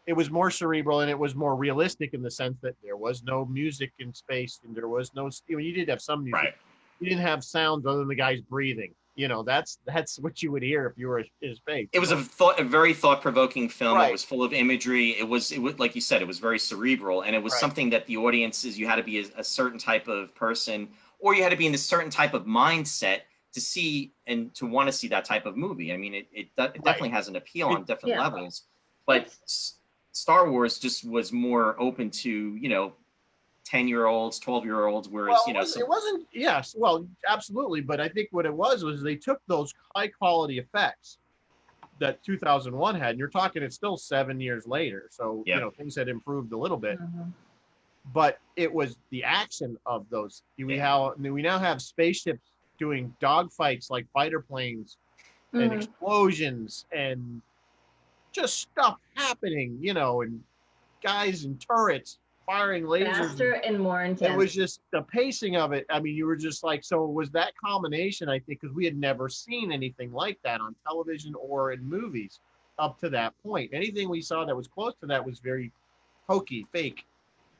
It was more cerebral, and it was more realistic in the sense that there was no music in space, and there was no. You did have some music. Right. You didn't have sounds other than the guys breathing. That's what you would hear if you were in space. It was
a very thought-provoking film. Right. It was full of imagery. It was like you said, it was very cerebral, and it was something that the audiences, you had to be a certain type of person, or you had to be in a certain type of mindset to see and to want to see that type of movie. I mean, it definitely has an appeal on different levels, but Star Wars just was more open to 10-year-olds, 12-year-olds, whereas
it wasn't. Yes, well, absolutely. But I think what it was they took those high quality effects that 2001 had. And you're talking, it's still 7 years later. So,
Yeah.
you know, things had improved a little bit.
Mhm.
But it was the action of those. We now have spaceships doing dogfights like fighter planes and
Mhm.
explosions and just stuff happening, you know, and guys in turrets firing lasers.
Faster and more
It
intense.
was just the pacing of it. I mean, you were just like, so it was that combination, I think, because we had never seen anything like that on television or in movies up to that point. Anything we saw that was close to that was very hokey, fake,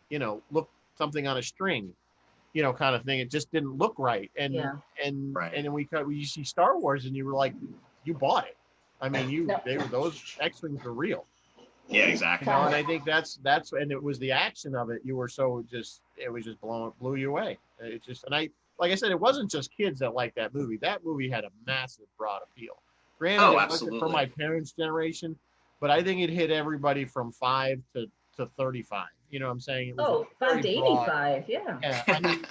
you know, look something on a string, you know, kind of thing. It just didn't look right. And
Yeah.
and
Right.
and then we see Star Wars, and you were like, you bought it. I mean,
No.
those X-wings were real.
Yeah,
You
exactly.
know, and I think that's and it was the action of it. You were it was just blew you away. It just, and like I said, it wasn't just kids that liked that movie. That movie had a massive broad appeal. Granted,
Oh,
it wasn't for
absolutely.
my parents' generation, but I think it hit everybody from 5 to 35. You know what I'm saying? It was
Oh, 5 to
very broad.
85. Yeah.
Yeah, I mean,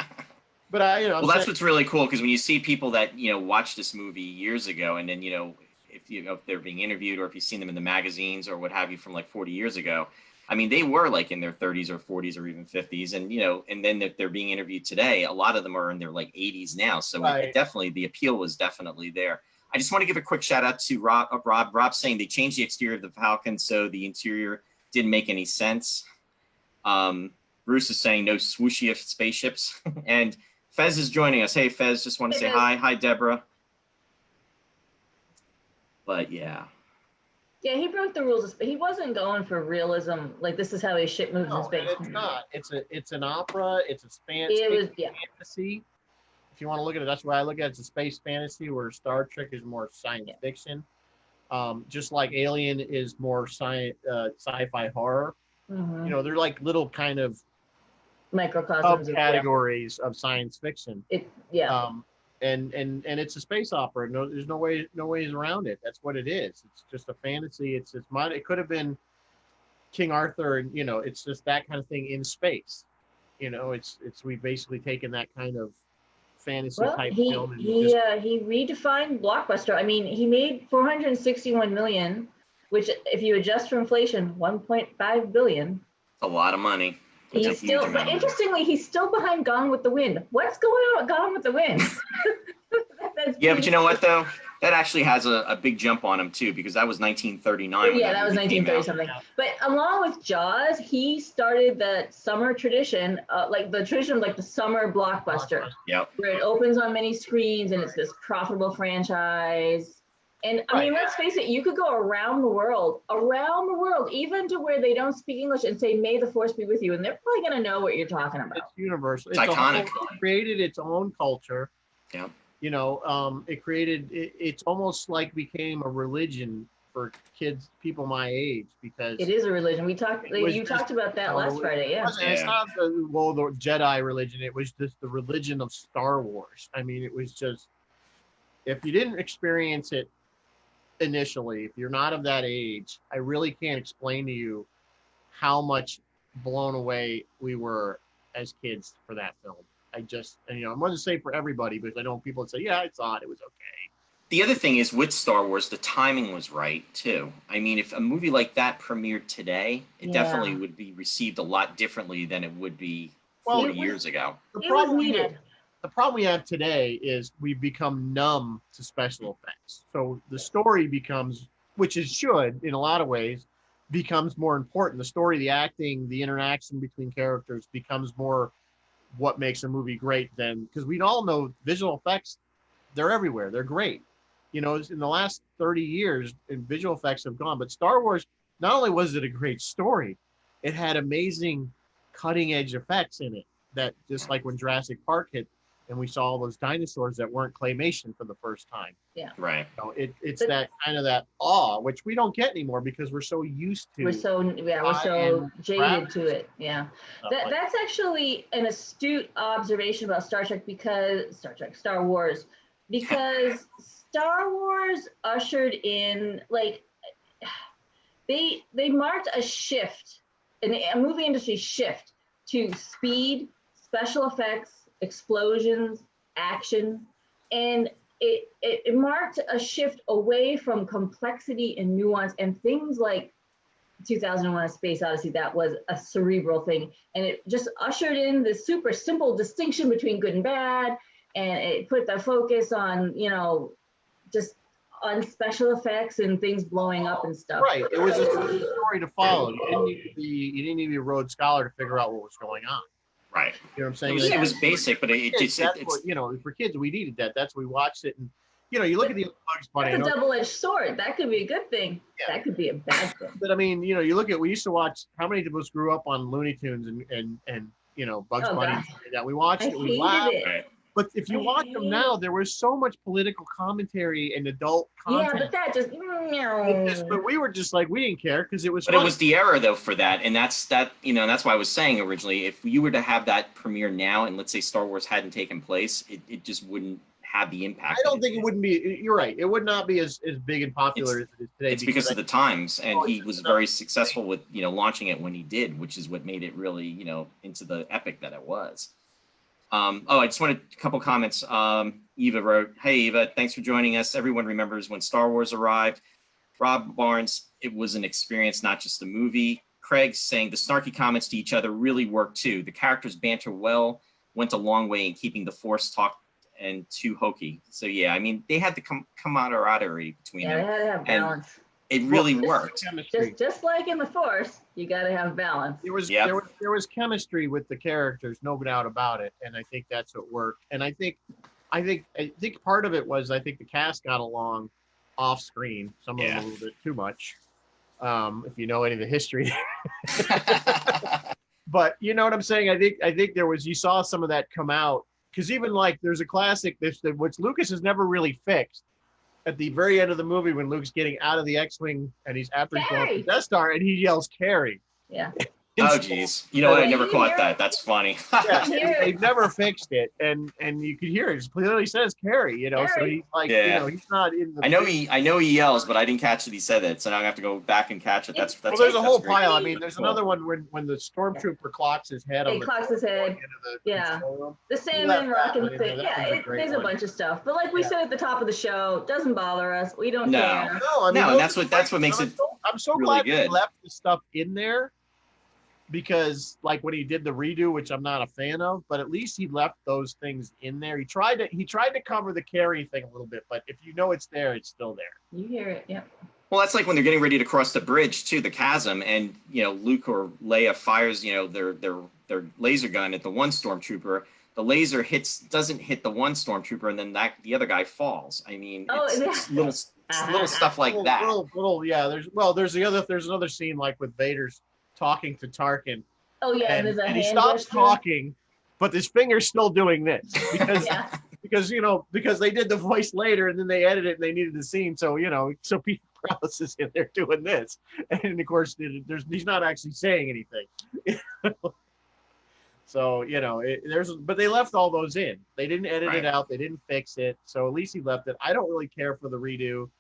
but I'm
Well, that's
saying,
what's really cool, because when you see people that, you know, watched this movie years ago, and then, you know, if they're being interviewed, or if you've seen them in the magazines or what have you from like 40 years ago, I mean, they were like in their 30s or 40s or even 50s, and, you know, and then if they're being interviewed today, a lot of them are in their like 80s now. So
Right.
it definitely, the appeal was definitely there. I just want to give a quick shout out to Rob saying they changed the exterior of the Falcon, so the interior didn't make any sense. Bruce is saying no swooshy spaceships. And Fez is joining us. Hey, Fez, just want to
Hey,
say
Fez.
hi. Hi, Deborah. But yeah.
Yeah, he broke the rules. He wasn't going for realism. Like, this is how a ship moves in
no,
space.
and it's not. It's an opera. It's a
It was, yeah.
fantasy. If you want to look at it, that's why I look at it. It's a space fantasy, where Star Trek is more science fiction. Just like Alien is more sci-fi horror.
Mhm.
You know, they're like little kind of
Microcosms of
subcategories of science fiction.
Yeah.
And it's a space opera. No, there's no ways around it. That's what it is. It's just a fantasy. It could have been King Arthur, and you know, it's just that kind of thing in space. You know, we've basically taken that kind of fantasy
Well,
type
he
film and
he
just
he redefined blockbuster. I mean, he made 461 million, which, if you adjust for inflation, 1.5 billion.
A lot of money. It's a
He's
huge
still,
amount
but
of money.
interestingly, he's still behind Gone with the Wind. What's going on with Gone with the Wind?
Yeah, but you know what, though? That actually has a big jump on him, too, because that was 1939. when
Yeah, that was
movie came
1930
out.
something.
Yeah.
But along with Jaws, he started the summer tradition, like the tradition of like the summer blockbuster,
Yep.
where it opens on many screens and it's this profitable franchise. And I mean, let's face it, you could go around the world, even to where they don't speak English, and say, "May the force be with you," and they're probably going to know what you're talking about.
It's universal.
It's iconic.
It created its own culture.
Yep.
You know, it's almost like became a religion for people my age, because
It is a religion. You talked about that last Friday, yeah.
It's not the Jedi religion. It was just the religion of Star Wars. I mean, it was just, if you didn't experience it initially, if you're not of that age, I really can't explain to you how much blown away we were as kids for that film. I'm going to say for everybody, because I know people that say, yeah, I saw it was okay.
The other thing is, with Star Wars, the timing was right, too. I mean, if a movie like that premiered today, it definitely would be received a lot differently than it would be 40 years ago.
It was needed.
The problem we have today is we've become numb to special effects. So the story becomes, which it should in a lot of ways, becomes more important. The story, the acting, the interaction between characters becomes more what makes a movie great than, because we all know visual effects, they're everywhere. They're great. You know, in the last 30 years, visual effects have gone, but Star Wars, not only was it a great story, it had amazing cutting edge effects in it, that just like when Jurassic Park hit, and we saw all those dinosaurs that weren't claymation for the first time.
Yeah.
Right.
You know, it's that kind of that awe, which we don't get anymore because we're so used to.
We're so jaded to it. Yeah. That's actually an astute observation about Star Wars, because Star Wars ushered in, like, they marked a shift, a movie industry shift to speed, special effects, explosions, action, and it marked a shift away from complexity and nuance and things like 2001: A Space Odyssey. That was a cerebral thing, and it just ushered in this super simple distinction between good and bad, and it put the focus on, you know, just on special effects and things blowing up and stuff.
Right. It was a story to follow. You didn't need to be a Rhodes Scholar to figure out what was going on.
Right.
You know what I'm saying?
It was basic, but it just
that's what, you know, for kids we needed that. That's we watched it, and you know, you look at the Bugs Bunny.
That's a double-edged sword. That could be a good thing. Yeah. That could be a bad thing.
But I mean, you know, you look at, we used to watch, how many of us grew up on Looney Tunes and you know, Bugs Bunny that we watched it, we laughed.
It.
But if you watch them now, there was so much political commentary and adult content.
Yeah, but that just,
but we were just like, we didn't care because it was.
But it was the era though for that, and that's why I was saying originally, if you were to have that premiere now, and let's say Star Wars hadn't taken place, it just wouldn't have the impact.
I don't think it wouldn't be. You're right. It would not be as big and popular as it is today.
It's because of the times, and he was very successful with, you know, launching it when he did, which is what made it really, you know, into the epic that it was. I just wanted a couple comments. Eva wrote, "Hey Eva, thanks for joining us. Everyone remembers when Star Wars arrived. Rob Barnes, it was an experience, not just a movie." Craig saying the snarky comments to each other really worked too. The characters banter well, went a long way in keeping the Force talk and too hokey. So yeah, I mean, they had the camaraderie between them.
Yeah, they had to have balance.
It really worked.
Just like in the Force, you got to have balance.
There was chemistry with the characters, no doubt about it, and I think that's what worked. And I think part of it was, I think the cast got along off screen, some of them a little bit too much. If you know any of the history. But you know what I'm saying? I think there was, you saw some of that come out, because even like there's a classic which Lucas has never really fixed. At the very end of the movie, when Luke's getting out of the X-Wing and he's after he's going to the Death Star, and he yells "Carrie."
Yeah.
Oh geez, you know what? I never caught that. That's funny.
Yeah, they've never fixed it, and you could hear it. It clearly says "Carrie," you know. Carrie. So he's like, you know, he's not in the.
I know he yells, but I didn't catch that he said it, so now I have to go back and catch it. That's
well, there's a whole pile. I mean, there's another one when the stormtrooper clocks his head.
He clocks his head. The Sandman rocking thing. Yeah, there's a bunch of stuff. But like we said at the top of the show, doesn't bother us. We don't care.
No, I mean,
and that's what makes it.
I'm so
really
glad they left the stuff in there. Because like when he did the redo, which I'm not a fan of, but at least he left those things in there. He tried to cover the Carrie thing a little bit, but if you know it's there, it's still there.
You hear it, yeah.
Well, that's like when they're getting ready to cross the bridge to the chasm, and you know Luke or Leia fires, you know, their laser gun at the one stormtrooper. The laser doesn't hit the one stormtrooper, and then the other guy falls. I mean, it's little stuff like that.
Yeah. There's another scene like with Vader's talking to Tarkin.
Oh yeah,
and he stops talking, but his finger's still doing this because they did the voice later and then they edited it and they needed the scene, so Peter Krause is in there doing this, and of course he's not actually saying anything. So but they left all those in. They didn't edit it out. They didn't fix it. So at least he left it. I don't really care for the redo.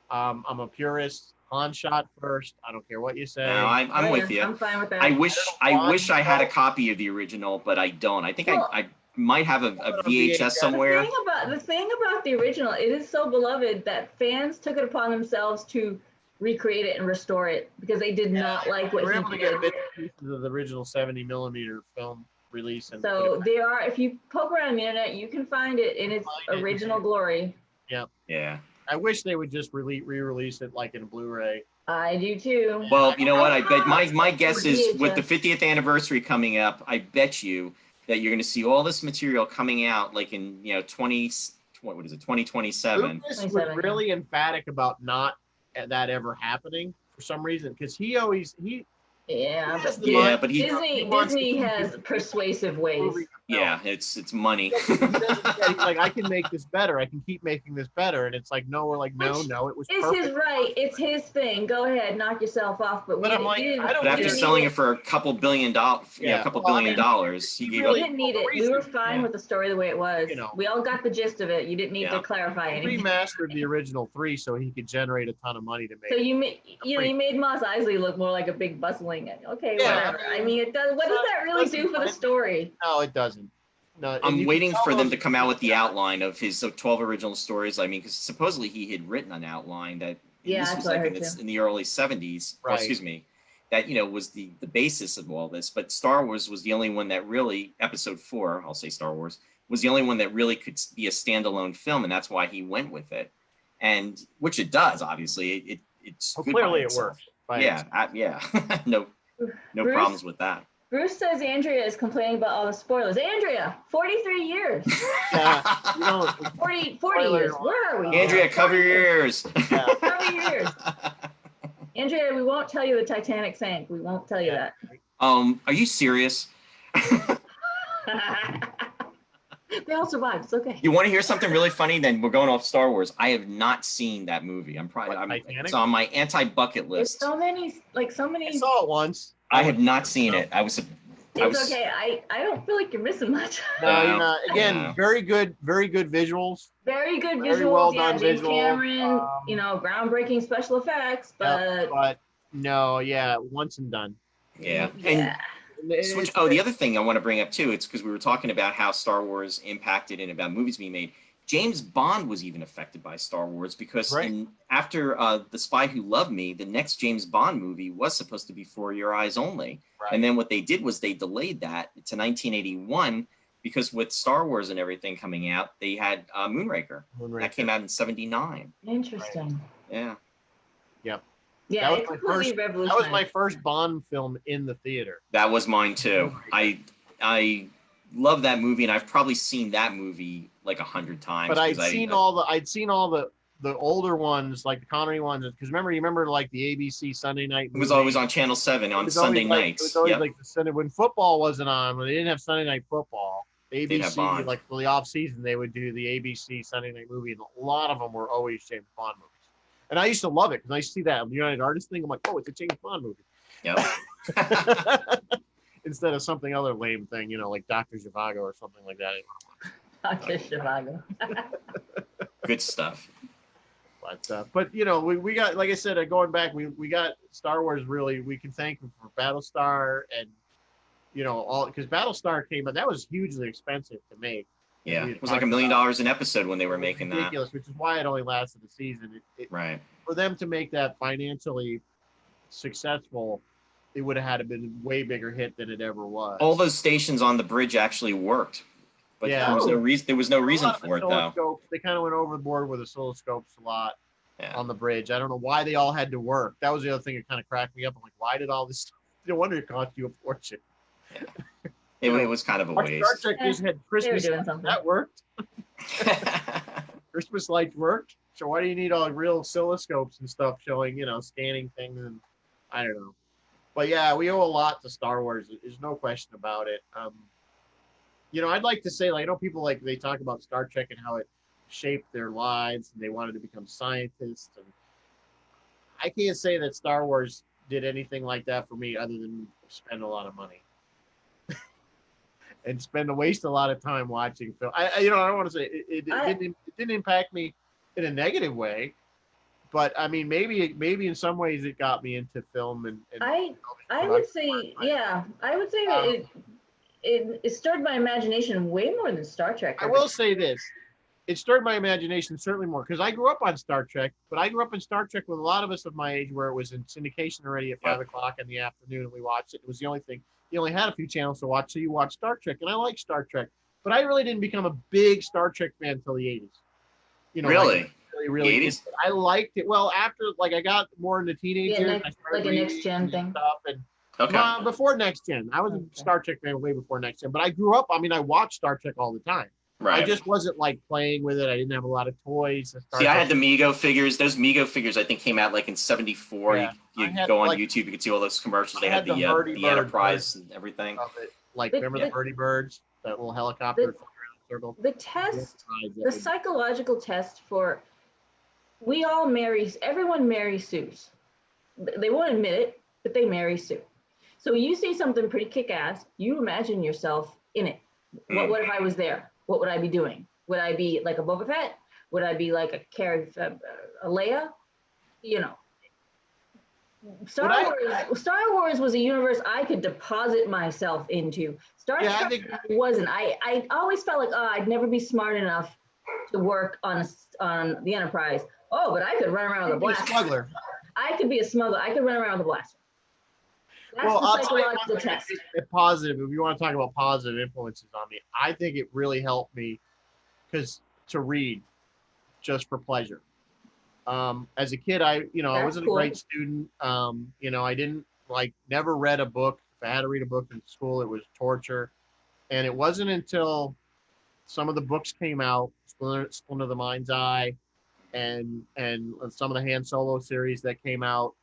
I'm a purist. Han shot first. I don't care what you say.
No, I'm with you.
I'm fine with that.
I wish I had a copy of the original, but I don't. I think I might have a VHS somewhere.
The thing about the original, it is so beloved that fans took it upon themselves to recreate it and restore it because they did not like what he did.
Pieces of the original 70mm film release. And
so there are, if you poke around the internet, you can find it in its original glory.
Yep.
Yeah.
I wish they would just re-release it like in a Blu-ray.
I do too.
Well, you know what? I bet my guess is with the 50th anniversary coming up, I bet you that you're going to see all this material coming out like in 2027.
Lucas was really emphatic about not that ever happening for some reason because
but Disney has persuasive ways.
Yeah, it's money.
He's like, I can make this better. I can keep making this better, and it's like, no, we're like, no, it was.
It's his right. It's his thing. Go ahead, knock yourself off. But
I'm like, but after selling it for a couple $billion, $billion, he
didn't need it. We were fine with the story the way it was. We all got the gist of it. You didn't need to clarify anything.
He remastered the original 3 so he could generate a ton of money to make.
So you made Mos Eisley look more like a big bustling. Okay, whatever. I mean, it does. What does that really do for the story?
No, it doesn't. No, and
I'm
you can
waiting
tell
for them
those-
to come out with the outline of his 12 original stories. I mean, because supposedly he had written an outline that
Yeah,
this
that's
was
what I
like
heard too.
in the early 70s, or
Right.
excuse me, that was the basis of all this. But Star Wars was the only one that really, Episode 4, I'll say Star Wars, was the only one that really could be a standalone film, and that's why he went with it. And which it does, obviously. It's good
clearly
by
it
itself.
works. By
Yeah,
itself.
yeah. No
Bruce?
problems with that.
Bruce says Andrea is complaining about all the spoilers. Andrea, 43 years.
Yeah, you know,
40
Spoiler
years. Where are we?
Andrea, cover
40
your
years.
ears.
Yeah.
Cover your ears. Andrea, we won't tell you the Titanic sank. We won't tell you
Yeah.
Are you serious?
that. They all survived. It's okay.
You want to hear something really funny? Then we're going off Star Wars. I have not seen that movie.
Titanic?
It's on my anti-bucket
There's
list.
so many.
I saw it once.
I have not seen it.
It's okay. I don't feel like you're missing much.
No, you're
Wow.
not. Again,
Wow.
very good visuals.
Very good
Very
visuals.
well
yeah,
done
James
visual,
Cameron. Groundbreaking special effects, but
But no, yeah, once and done.
Yeah.
yeah.
And the other thing I want to bring up too, it's because we were talking about how Star Wars impacted and about movies being made. James Bond was even affected by Star Wars because
Right.
after The Spy Who Loved Me, the next James Bond movie was supposed to be For Your Eyes Only.
Right.
And then what they did was they delayed that to 1981 because with Star Wars and everything coming out, they had Moonraker. That came out in 79.
Interesting.
Yeah.
Yeah,
That
it
was my
completely
That
revolutionized.
was my first Bond film in the theater.
That was mine too. I love that movie, and I've probably seen that movie like 100 times.
But I'd
'cause
seen all the older ones, like the Connery ones, because you remember like the ABC Sunday night.
It was always on Channel 7 on Sunday nights.
It was always
Yep.
like the Sunday when football wasn't on, when they didn't have Sunday night football.
have
ABC,
Bond.
like for the off season, they would do the ABC Sunday night movie, and a lot of them were always James Bond movies. And I used to love it because I used to see that United Artists thing. I'm like, oh, it's a James Bond movie.
Yep.
Instead of something other lame thing, like Dr. Zhivago or something like that.
Dr. Zhivago.
Good stuff.
But we got, like I said, going back, we got Star Wars. Really, we can thank them for Battlestar and all, because Battlestar came out, that was hugely expensive to make.
Yeah, it was like $1 million an episode when they were making
ridiculous, which is why it only lasted a season.
Right.
For them to make that financially successful, it would have had to been a way bigger hit than it ever was.
All those stations on the bridge actually worked, but
Yeah.
there was no reason. There was no reason for it though.
Oscilloscopes, they kind of went overboard with oscilloscopes a lot
Yeah.
on the bridge. I don't know why they all had to work. That was the other thing that kind of cracked me up. I'm like, why did all this? No wonder it cost you a fortune.
It was kind of a
Our
waste.
Star Trek just had Christmas.
doing something.
That worked. Christmas lights worked. So why do you need all real oscilloscopes and stuff showing, scanning things? And I don't know. But yeah, we owe a lot to Star Wars. There's no question about it. I'd like to say, people they talk about Star Trek and how it shaped their lives and they wanted to become scientists. And I can't say that Star Wars did anything like that for me other than spend a lot of money. And waste a lot of time watching film. I don't want to say it didn't impact me in a negative way, but I mean maybe in some ways it got me into film and
I would say that it stirred my imagination way more than Star Trek.
I will say this. It stirred my imagination certainly more because I grew up on Star Trek, but I grew up in Star Trek with a lot of us of my age where it was in syndication already at 5 o'clock in the afternoon and we watched it. It was the only thing. You only had a few channels to watch, so you watched Star Trek, and I like Star Trek, but I really didn't become a big Star Trek fan until the 80s.
Really?
Really.
The 80s?
I liked it. Well, after I got more into teenage years, I started
like a next
reading
gen
and
thing.
stuff, and
Okay.
before Next Gen, I was a Star Trek fan way before Next Gen. But I grew up. I mean, I watched Star Trek all the time.
Right.
I just wasn't playing with it. I didn't have a lot of toys.
See, I had the Mego figures. Those Mego figures, I think, came out in '74.
Yeah.
You
I had,
go on YouTube, you could see all those commercials. They
I
had
had the
the
Birdie Bird
Enterprise and everything.
of it. Remember the Birdie Birds, that little helicopter flying around the circle.
The test, the psychological test for everyone marries Sues. They won't admit it, but they marry Sue. So you see something pretty kick-ass, you imagine yourself in it. What if I was there? What would I be doing? Would I be like a Boba Fett? Would I be like a Leia? Star Wars was a universe I could deposit myself into. Star Trek wasn't. I always felt like, oh, I'd never be smart enough to work on the Enterprise. Oh, but I could run around with a blaster.
Smuggler.
I could be a smuggler. I could run around with a blaster. That's
Well,
the psychological test.
Positive. If you want to talk about positive influences on me, I think it really helped me to read just for pleasure. As a kid, I wasn't a great student. I didn't never read a book. If I had to read a book in school, it was torture. And it wasn't until some of the books came out, Splinter of the Mind's Eye, and some of the Han Solo series that came out,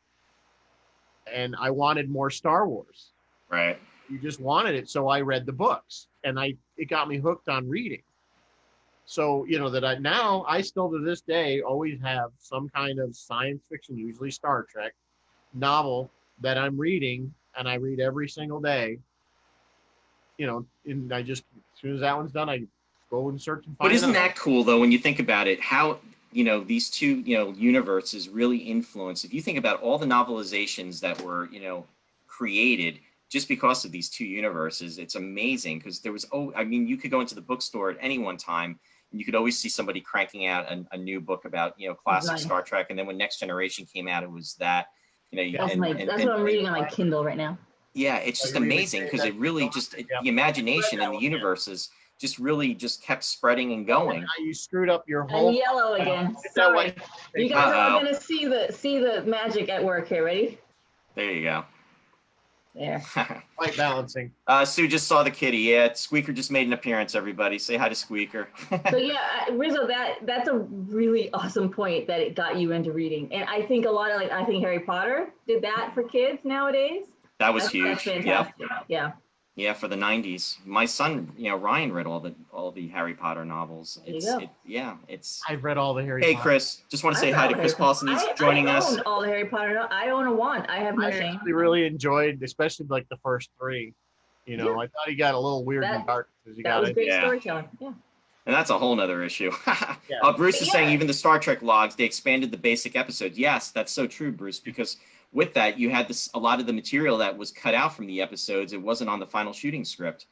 and I wanted more Star Wars.
Right.
You just wanted it, so I read the books, and it got me hooked on reading. So, I still to this day always have some kind of science fiction, usually Star Trek, novel that I'm reading, and I read every single day. And I just, as soon as that one's done, I go and search and find it.
But isn't that cool, though, when you think about it, how, these two, universes really influence. If you think about all the novelizations that were, created just because of these two universes, it's amazing because there was, you could go into the bookstore at any one time and you could always see somebody cranking out a new book about, classic Star Trek. And then when Next Generation came out, it was that,
that's what I'm reading on my Kindle right now.
Yeah, it's just amazing because it really just, the imagination and the universes just really just kept spreading and going.
You screwed up your whole.
I'm yellow again. Sorry. You guys are going to see the magic at work here. Ready?
There you go.
There.
White balancing.
Sue just saw the kitty. Yeah, Squeaker just made an appearance, everybody. Say hi to Squeaker.
So yeah, Rizzo, that's a really awesome point that it got you into reading. And I think a lot of I think Harry Potter did that for kids nowadays.
That's huge.
That's fantastic. Yeah.
Yeah, for the 90s. My son, Ryan read all the Harry Potter novels.
I've read all the Harry
Potter.
Hey,
Chris, just want to say hi to Chris Paulson. He's joining us.
I own all the Harry Potter. I own a wand. I have no shame.
I really enjoyed, especially the first three. I thought he got a little weird and dark.
That was great storytelling. Yeah.
And that's a whole nother issue. Bruce is saying even the Star Trek logs, they expanded the basic episodes. Yes, that's so true, Bruce, because with that, you had a lot of the material that was cut out from the episodes. It wasn't on the final shooting script.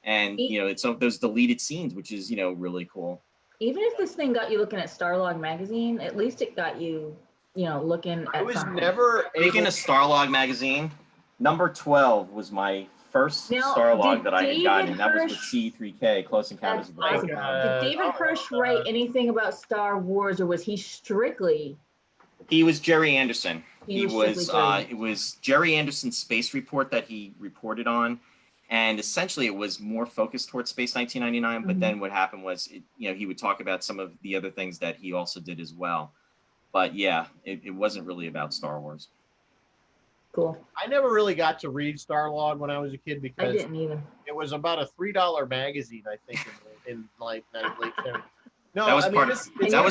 And, it's those deleted scenes, which is, really cool.
Even if this thing got you looking at Starlog magazine, at least it got you, looking at
I was never
Speaking of Starlog magazine, number 12 was my first Starlog that I had gotten, and that was with C3K, Close Encounters of the Third Kind.
Did David Hirsch write anything about Star Wars, or was he strictly?
He was Jerry Anderson. It was Jerry Anderson's space report that he reported on, and essentially it was more focused towards Space 1999. But then what happened was, he would talk about some of the other things that he also did as well. But yeah, it wasn't really about Star Wars.
Cool.
I never really got to read Starlog when I was a kid because
I didn't either.
It was about a $3 magazine, I think, in late 70s. No,
that was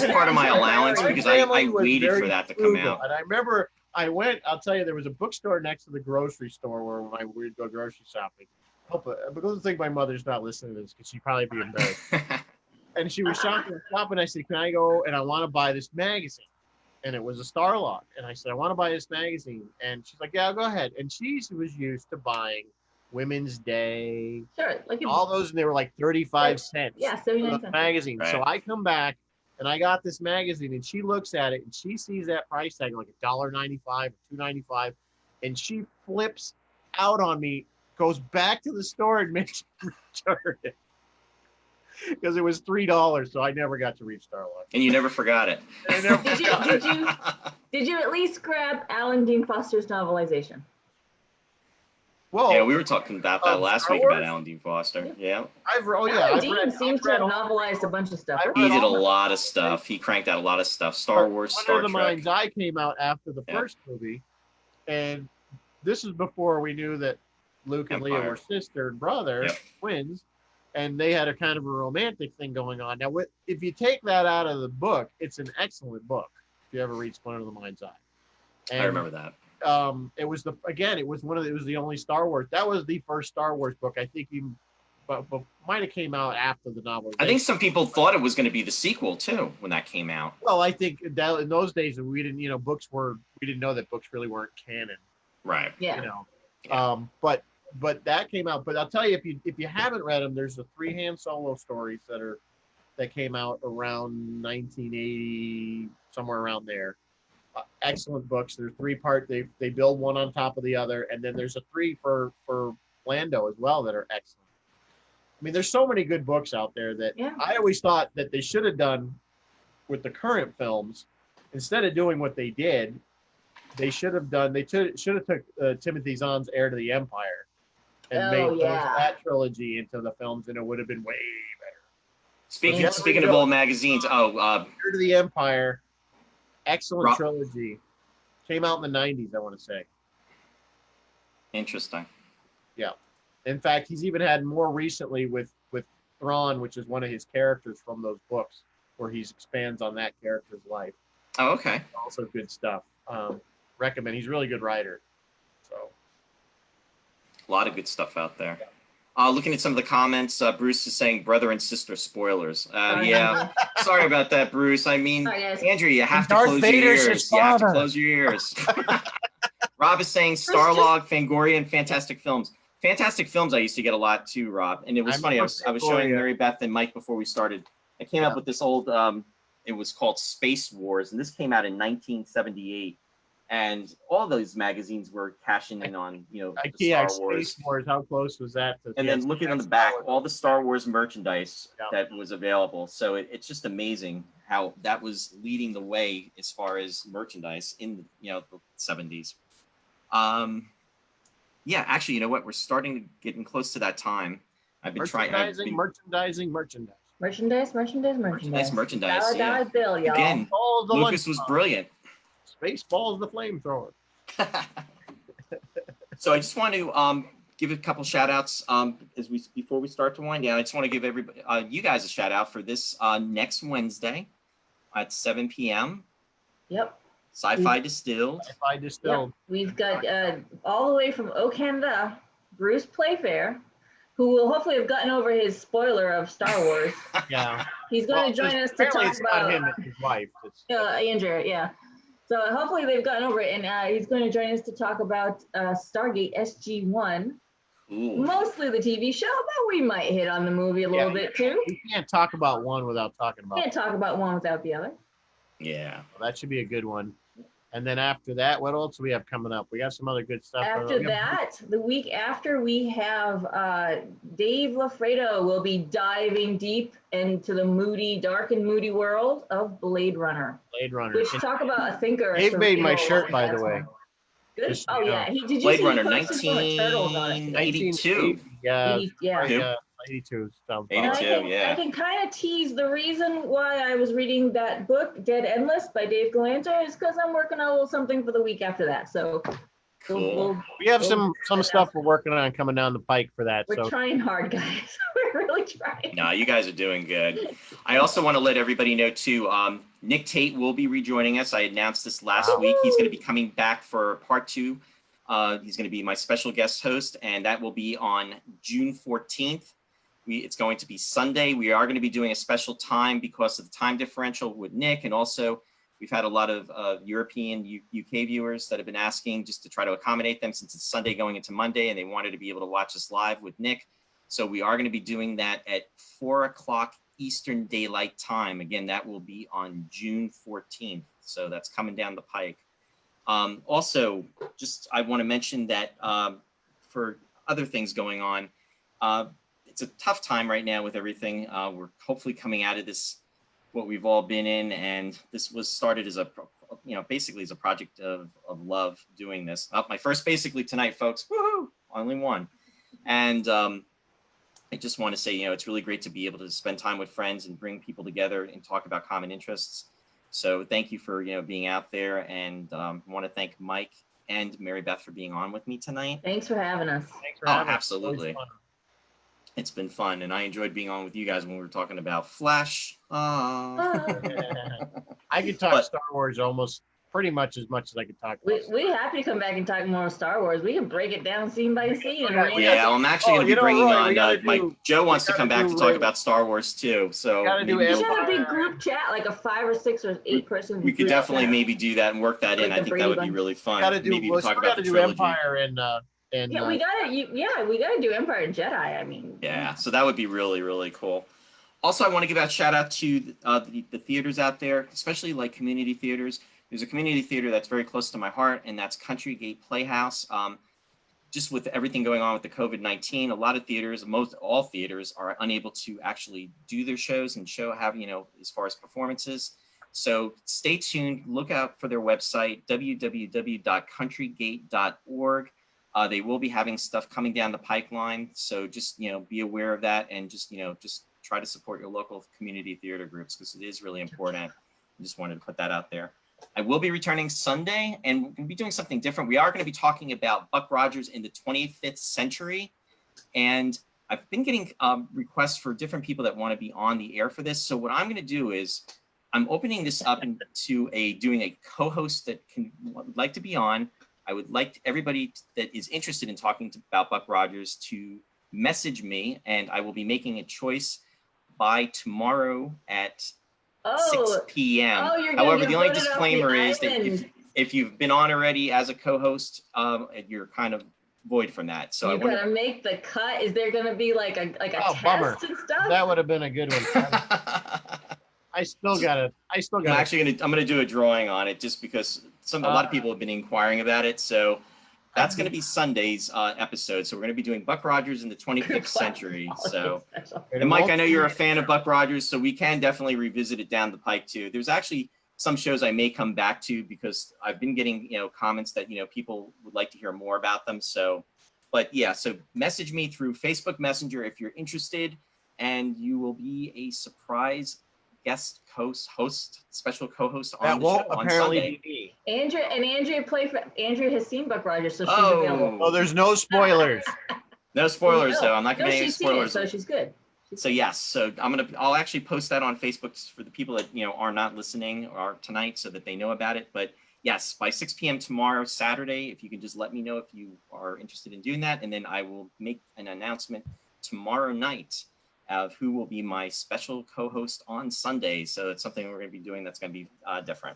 part of my allowance because I waited for that to come out.
And I remember I'll tell you, there was a bookstore next to the grocery store where we'd go grocery shopping. Because I think my mother's not listening to this because she'd probably be embarrassed. And she was shopping. I said, can I go? And I want to buy this magazine. And it was a Starlog. And I said, I want to buy this magazine. And she's like, yeah, go ahead. And she was used to buying Women's Day, all those, and they were 35 cents.
Yeah, 79 cents.
Magazine.
Right.
So I come back and I got this magazine, and she looks at it and she sees that price tag $1.95 or $2.95, and she flips out on me, goes back to the store and makes me return it because it was $3. So I never got to read Starlog.
And you never forgot it.
Did you at least grab Alan Dean Foster's novelization?
Well,
yeah, we were talking about that last week about Alan Dean Foster. Yeah.
Alan Dean seems to have novelized a bunch of stuff.
He did a lot of stuff. He cranked out a lot of stuff. Star Wars, Star Trek.
One of the Mind's Eye came out after the first movie, and this is before we knew that Luke and Leia were sister and brother, twins, and they had a kind of a romantic thing going on. Now, if you take that out of the book, it's an excellent book. If you ever read Splinter of the Mind's Eye,
I remember that.
It was the only Star Wars. That was the first Star Wars book I think but might have came out after the novel.
I think some people thought it was going to be the sequel too when that came out.
Well, I think that in those days we didn't, you know, we didn't know that books really weren't canon.
Right.
Yeah.
You know,
Yeah.
but that came out. But I'll tell you, if you haven't read them, there's the 3 Han Solo stories that came out around 1980, somewhere around there. Excellent books. They're 3-part. They build one on top of the other, and then there's a 3 for Lando as well that are excellent. I mean, there's so many good books out there that I always thought that they should have done with the current films. Instead of doing what they did, they should have took Timothy Zahn's Heir to the Empire and made that trilogy into the films, and it would have been way better.
Speaking of old magazines,
Heir to the Empire, excellent trilogy. Came out in the 90s, I want to say.
Interesting.
Yeah. In fact, he's even had more recently with Thrawn, which is one of his characters from those books, where he expands on that character's life.
Oh, okay.
Also good stuff. Recommend. He's a really good writer. So.
A lot of good stuff out there. Looking at some of the comments, Bruce is saying brother and sister spoilers. Yeah, sorry about that, Bruce. I mean, Andrew, you have to close your ears. You have to close your ears. Rob is saying Starlog, Fangoria, and Fantastic Films. Fantastic Films I used to get a lot too, Rob. And it was funny. I was showing Marybeth and Mike before we started. I came up with this old, it was called Space Wars, and this came out in 1978. And all those magazines were cashing in on, you know, the Star Wars.
Space Wars. How close was that?
And then looking on the back, all the Star Wars merchandise that was available. So it's just amazing how that was leading the way as far as merchandise in, you know, the 70s. Yeah, actually, you know what? We're starting to getting close to that time. I've been trying.
Merchandise.
Yeah.
Bill, y'all.
Again, Lucas was brilliant.
Spaceballs the flamethrower.
So I just want to give a couple shout outs before we start to wind down. I just want to give everybody you guys a shout out for this next Wednesday at 7 p.m.
Yep.
Sci-Fi Distilled.
Sci-Fi Distilled.
Yep. We've got all the way from Oak, Canada, Bruce Playfair, who will hopefully have gotten over his spoiler of Star Wars.
Yeah.
He's going to join us to talk about
him and his wife.
Andrew, yeah. So hopefully they've gotten over it, and he's going to join us to talk about Stargate SG-1.
Ooh.
Mostly the TV show, but we might hit on the movie a little bit too.
We can't talk about one without talking about.
Can't talk about one without the other.
Yeah.
Well, that should be a good one. And then after that, what else do we have coming up? We got some other good stuff.
After that, the week after, we have Dave Lafredo will be diving deep into the dark and moody world of Blade Runner. Which, talk about a thinker.
Dave made my shirt, by the way.
Good. Oh, yeah. Did you
Blade
see
Runner,
he posted some with turtles on it?
1982.
Yeah.
82,
I can kind of tease the reason why I was reading that book, Dead Endless by Dave Galanter, is because I'm working on a little something for the week after that. So
cool.
We have some stuff we're working on coming down the pike for that.
We're trying hard, guys. We're really trying.
No, you guys are doing good. I also want to let everybody know too, Nick Tate will be rejoining us. I announced this last week. He's going to be coming back for part 2. He's going to be my special guest host, and that will be on June 14th. It's going to be Sunday. We are going to be doing a special time because of the time differential with Nick, and also we've had a lot of European UK viewers that have been asking just to try to accommodate them since it's Sunday going into Monday, and they wanted to be able to watch us live with Nick. So we are going to be doing that at 4 o'clock Eastern Daylight Time. Again, that will be on June 14th. So that's coming down the pike. Also, just I want to mention that for other things going on, it's a tough time right now with everything. We're hopefully coming out of this, what we've all been in, and this was started as basically as a project of love doing this. My first basically tonight, folks. Woohoo! Only one. And I just want to say, it's really great to be able to spend time with friends and bring people together and talk about common interests. So thank you for, being out there, and I want to thank Mike and Marybeth for being on with me tonight.
Thanks for having us.
Thanks for having us.
Absolutely. It's been fun, and I enjoyed being on with you guys when we were talking about Flash.
I could talk Star Wars almost pretty much as I could talk
We
about.
we happy to come back and talk more Star Wars. We can break it down scene by scene. And
Yeah, well, I'm actually going to be bringing
Roy,
on Joe wants to come back to talk about Star Wars too. So
do
we should have a big group chat, like a 5 or 6 or 8 person.
We could definitely maybe do that and work that in. I think that would be really fun. Maybe even talk about the trilogy.
Empire and
yeah, we gotta do Empire and Jedi. I mean,
yeah, so that would be really, really cool. Also, I want to give a shout out to the theaters out there, especially like community theaters. There's a community theater that's very close to my heart, and that's Country Gate Playhouse. Just with everything going on with the COVID-19, a lot of theaters, all theaters are unable to actually do their shows and as far as performances. So stay tuned, look out for their website, www.countrygate.org. They will be having stuff coming down the pipeline. So just, be aware of that and just try to support your local community theater groups because it is really important. I just wanted to put that out there. I will be returning Sunday and we're going to be doing something different. We are going to be talking about Buck Rogers in the 25th century. And I've been getting requests for different people that want to be on the air for this. So what I'm going to do is I'm opening this up into doing a co-host that would like to be on. I would like everybody that is interested in talking about Buck Rogers to message me, and I will be making a choice by tomorrow at 6 p.m. However, the only disclaimer is that if you've been on already as a co-host, you're kind of void from that. So
you gotta make the cut. Is there gonna be like a test
bummer.
and stuff?
That would have been a good one. I still got it.
I'm gonna do a drawing on it just because a lot of people have been inquiring about it. So that's going to be Sunday's episode. So we're going to be doing Buck Rogers in the 25th century. So, and Mike, I know you're a fan of Buck Rogers, so we can definitely revisit it down the pike too. There's actually some shows I may come back to because I've been getting, comments that, people would like to hear more about them. So, but yeah, so message me through Facebook Messenger if you're interested, and you will be a surprise guest special co-host on the show on Sunday.
Andrea has seen Buck Rogers, so she's available.
Oh, there's no spoilers.
No spoilers though. I'm not giving any spoilers.
So she's good.
So yes, so I'll actually post that on Facebook for the people that are not listening or tonight, so that they know about it. But yes, by 6 p.m. tomorrow, Saturday, if you can just let me know if you are interested in doing that, and then I will make an announcement tomorrow night of who will be my special co-host on Sunday. So it's something we're going to be doing that's going to be different.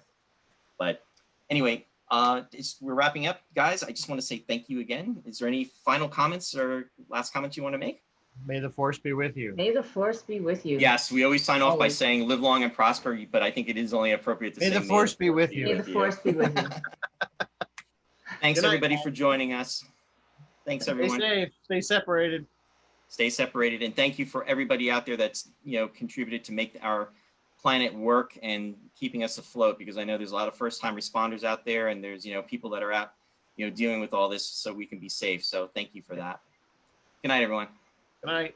But anyway, we're wrapping up, guys. I just want to say thank you again. Is there any final comments or last comments you want to make?
May the force be with you.
May the force be with you.
Yes, we always sign off by saying live long and prosper, but I think it is only appropriate to say
may the force be with you.
May the force be with you.
Thanks everybody for joining us. Thanks everyone.
Stay safe. Stay separated.
Stay separated, and thank you for everybody out there that's contributed to make our planet work and keeping us afloat, because I know there's a lot of first-time responders out there, and there's people that are out dealing with all this so we can be safe. So thank you for that. Good night, everyone.
Good night.